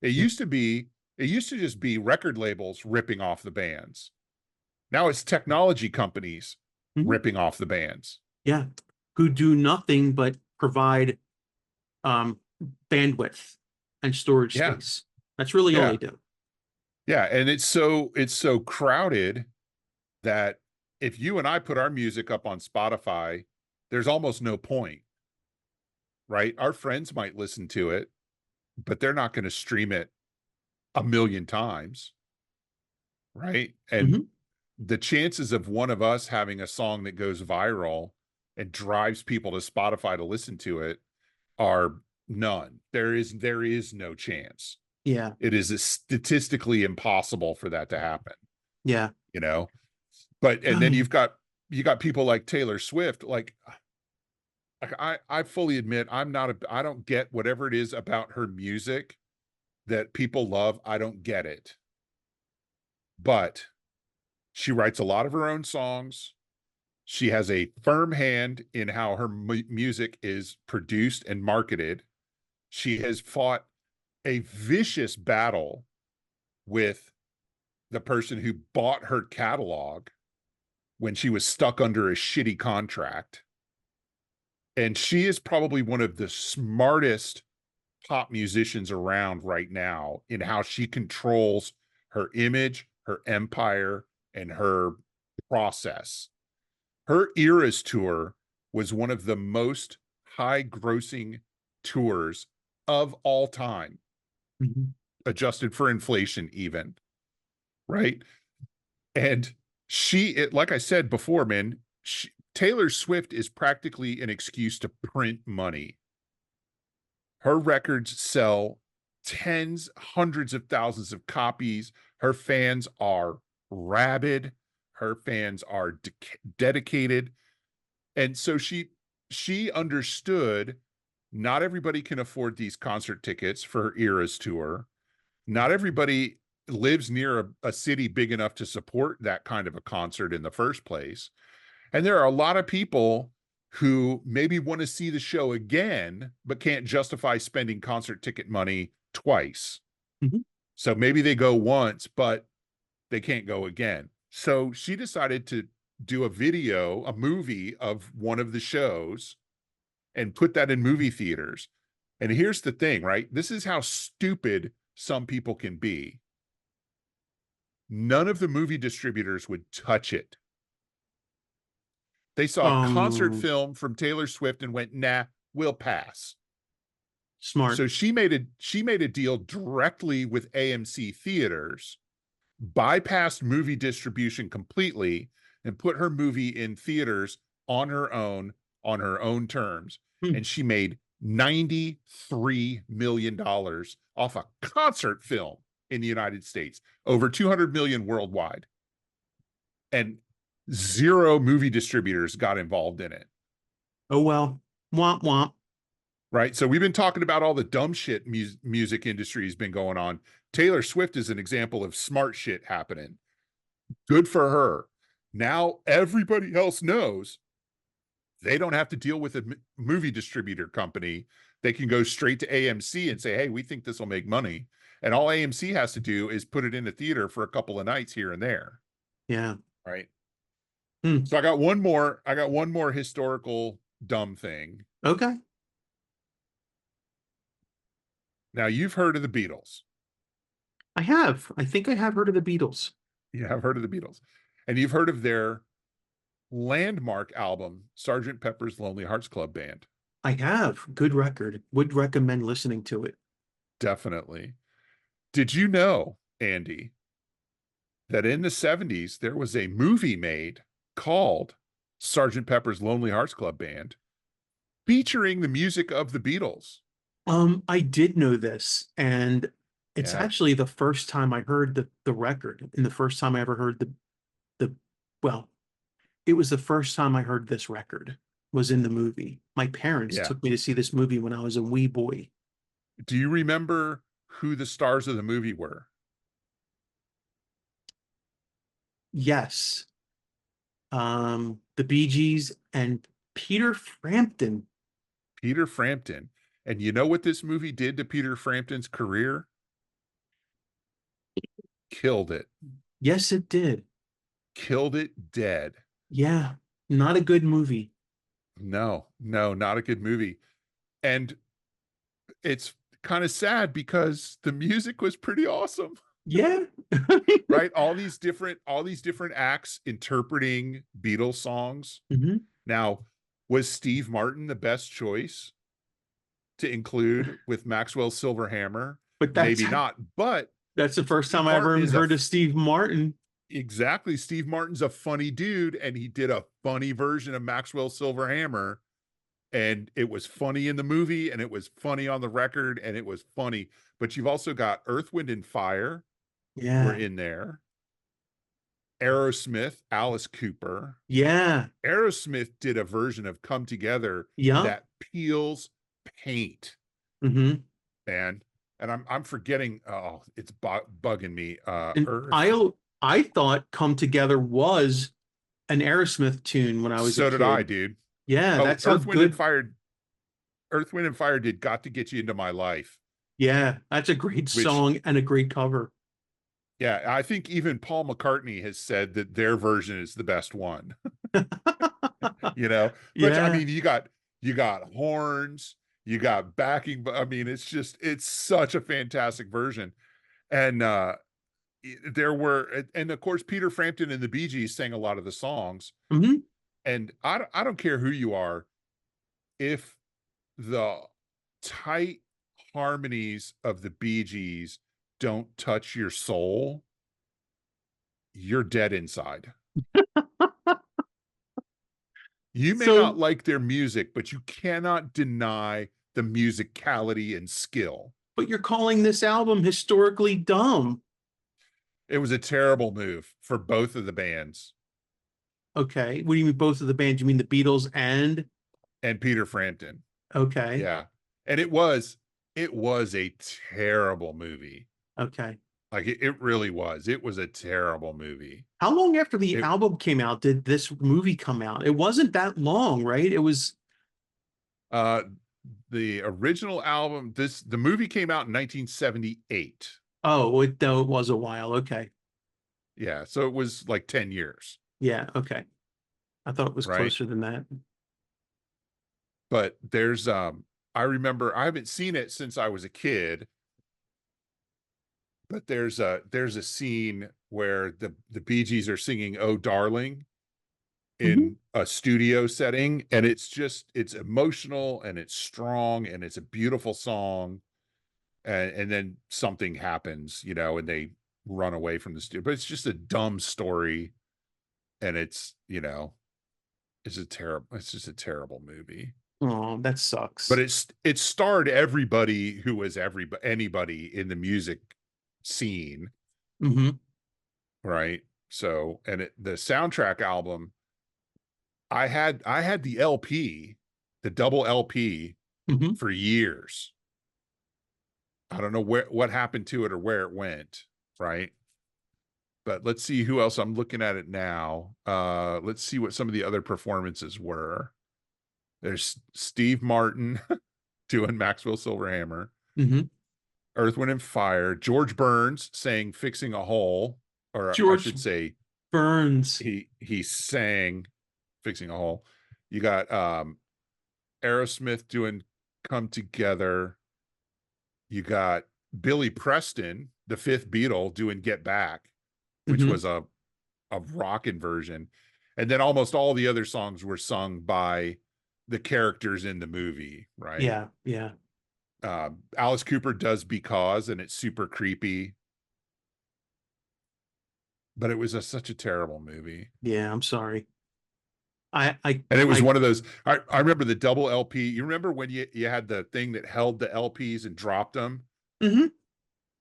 It Yeah. used to be, it used to just be record labels ripping off the bands. Now it's technology companies Mm-hmm. ripping off the bands. Yeah. Who do nothing but provide um, bandwidth and storage Yeah. space. That's really all Yeah. they do. Yeah. And it's so crowded that if you and I put our music up on Spotify, there's almost no point, right? Our friends might listen to it, but they're not going to stream it a million times, right? And Mm-hmm. the chances of one of us having a song that goes viral and drives people to Spotify to listen to it are none. There is no chance. Yeah. It is statistically impossible for that to happen, Yeah. you know? But and then you got people like Taylor Swift, like I fully admit I don't get whatever it is about her music that people love. I don't get it. But she writes a lot of her own songs. She has a firm hand in how her music is produced and marketed. She has fought a vicious battle with the person who bought her catalog when she was stuck under a shitty contract. And she is probably one of the smartest pop musicians around right now in how she controls her image, her empire, and her process. Her Eras tour was one of the most high grossing tours of all time, Mm-hmm. adjusted for inflation, even, right? And like I said before, man, Taylor Swift is practically an excuse to print money. Her records sell tens, hundreds of thousands of copies. Her fans are rabid. Her fans are dedicated. And so she understood not everybody can afford these concert tickets for her Eras tour. Not everybody lives near a city big enough to support that kind of a concert in the first place. And there are a lot of people who maybe want to see the show again, but can't justify spending concert ticket money twice. Mm-hmm. So maybe they go once, but they can't go again. So she decided to do a movie of one of the shows and put that in movie theaters. And here's the thing, right? This is how stupid some people can be. None of the movie distributors would touch it. They saw a concert film from Taylor Swift and went, nah, we'll pass. Smart. So she made a deal directly with AMC theaters, bypassed movie distribution completely, and put her movie in theaters on her own terms. Hmm. And she made $93 million off a concert film in the United States, over 200 million worldwide. And zero movie distributors got involved in it. Oh well. Womp womp. Right. So we've been talking about all the dumb shit music industry has been going on. Taylor Swift is an example of smart shit happening. Good for her. Now everybody else knows they don't have to deal with a movie distributor company. They can go straight to AMC and say, hey, we think this will make money. And all AMC has to do is put it in the theater for a couple of nights here and there. Yeah. Right. Hmm. So I got one more historical dumb thing. Okay. Now you've heard of the Beatles. I have. I think I have heard of the Beatles. Yeah, I've heard of the Beatles. And you've heard of their landmark album, Sergeant Pepper's Lonely Hearts Club Band. I have. Good record. Would recommend listening to it. Definitely. Did you know, Andy, that in the 70s there was a movie made called Sergeant Pepper's Lonely Hearts Club Band featuring the music of the Beatles? I did know this, and it's Yeah. actually the first time I heard the record, and the first time I ever heard the well, it was the first time I heard this record was in the movie. My parents Yeah. took me to see this movie when I was a wee boy. Do you remember who the stars of the movie were? Yes. The Bee Gees and Peter Frampton. Peter Frampton. And you know what this movie did to Peter Frampton's career? Killed it. Yes, it did. Killed it dead. Yeah. Not a good movie. No, not a good movie. And it's kind of sad because the music was pretty awesome. Yeah. Right? All these different acts interpreting Beatles songs. Mhm. Now, was Steve Martin the best choice to include with Maxwell's Silver Hammer? But Maybe not, but that's the first Steve time I ever Martin is heard of Steve Martin. exactly. Steve Martin's a funny dude, and he did a funny version of Maxwell's Silver Hammer. And it was funny in the movie, and it was funny on the record, and it was funny. But you've also got Earth, Wind, and Fire were Yeah. in there. Aerosmith, Alice Cooper. Yeah. Aerosmith did a version of Come Together Yeah. that peels paint, Hmm. man. And I'm forgetting. Oh, it's bugging me. And Earth. I thought Come Together was an Aerosmith tune when I was a So did I, kid. dude. Yeah, Oh, that's how good. Earth, Wind, and Fire did Got to Get You Into My Life, Yeah, that's a great which, song and a great cover. yeah, I think even Paul McCartney has said that their version is the best one. But I Yeah. mean, you got horns, you got backing, but I mean, it's such a fantastic version. And and of course, Peter Frampton and the Bee Gees sang a lot of the songs. Hmm. And I don't care who you are, if the tight harmonies of the Bee Gees don't touch your soul, you're dead inside. You may not So, like their music, but you cannot deny the musicality and skill. but you're calling this album historically dumb. It was a terrible move for both of the bands Okay. What do you mean both of the bands? You mean the Beatles and and Peter Frampton. okay. Yeah. And it was a terrible movie. Okay. Like it really was. It was a terrible movie. How long after the It album came out did this movie come out? It wasn't that long, right? It was uh the original album, the movie came out in 1978. oh, though it was a while. Okay. Yeah, so it was like 10 years, Yeah, okay. I thought it was right? closer than that. But I remember, I haven't seen it since I was a kid, but there's a scene where the Bee Gees are singing "Oh Darling," Hmm. in a studio setting, and it's emotional and it's strong and it's a beautiful song, and then something happens, and they run away from the studio. But it's just a dumb story, and it's just a terrible movie. Oh, that But sucks. it starred everybody who was anybody in the music scene, Hmm. right? So, and the soundtrack album, I had the LP, the double LP Hmm. for years. I don't know what happened to it or where it went, right? But let's see who else. I'm looking at it now. Let's see what some of the other performances were. There's Steve Martin doing Maxwell Silverhammer, Hmm. Earth, Wind and Fire, George Burns saying Fixing a Hole, or I George should say Burns. he sang Fixing a Hole. You got Aerosmith doing Come Together. You got Billy Preston, the fifth Beatle, doing Get Back, which Hmm. was a rockin' version. And then almost all the other songs were sung by the characters in the movie, right? Yeah, yeah, Alice Cooper does Because, and it's super creepy, but it was such a terrible movie. yeah. I'm sorry. I, I, And it was I. one of those. I remember the double LP. You remember when you had the thing that held the LPs and dropped them, Hmm.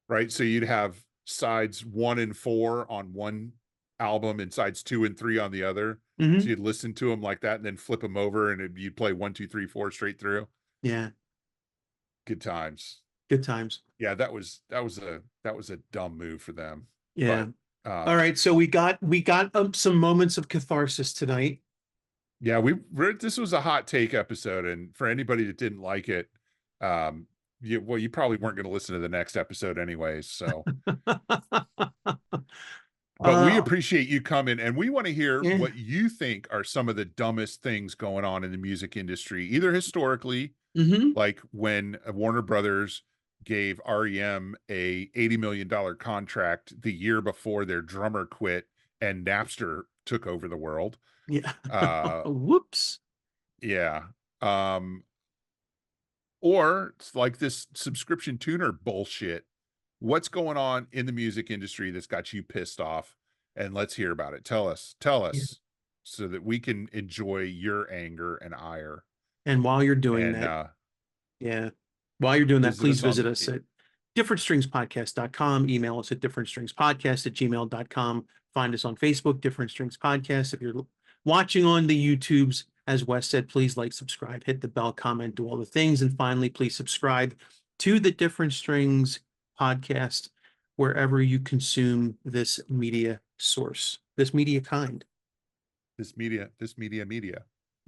right? So you'd have sides 1 and 4 on one album and sides 2 and 3 on the other. So Hmm. you'd listen to them like that and then flip them over, and you'd play 1, 2, 3, 4 straight through. Yeah, Good times. good times. Yeah, that was a dumb move for them. Yeah. But All um, right. So we got some moments of catharsis tonight. yeah, this was a hot take episode, and for anybody that didn't like it, um, you probably weren't going to listen to the next episode anyways. So, but we uh, appreciate you coming, and we want to hear yeah. what you think are some of the dumbest things going on in the music industry, either historically, Hmm. like when Warner Brothers gave REM a $80 million contract the year before their drummer quit and Napster took over the world. Yeah. Uh, Whoops. yeah. Um, or it's like this subscription tuner bullshit. What's going on in the music industry that's got you pissed off? And let's hear about it. Tell Yeah. us so that we can enjoy your anger and ire. And while you're doing And that, yeah, while you're doing that, visit please us visit on. us at differentstringspodcast.com. Email us at differentstringspodcast@gmail.com. Find us on Facebook, Different Strings Podcast. If you're watching on the YouTubes, as Wes said, please like, subscribe, hit the bell, comment, do all the things. And finally, please subscribe to the Different Strings Podcast wherever you consume this media source, this media kind. This media.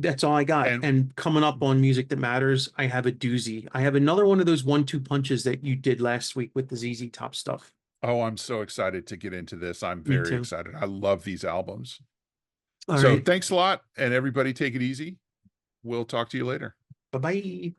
That's all I got. And And coming up on Music That Matters, I have a doozy. I have another one of those 1-2 punches that you did last week with the ZZ Top stuff. oh, I'm so excited to get into this. I'm Me very too. excited. I love these albums. All So right. thanks a lot, and everybody take it easy. We'll talk to you later. Bye bye.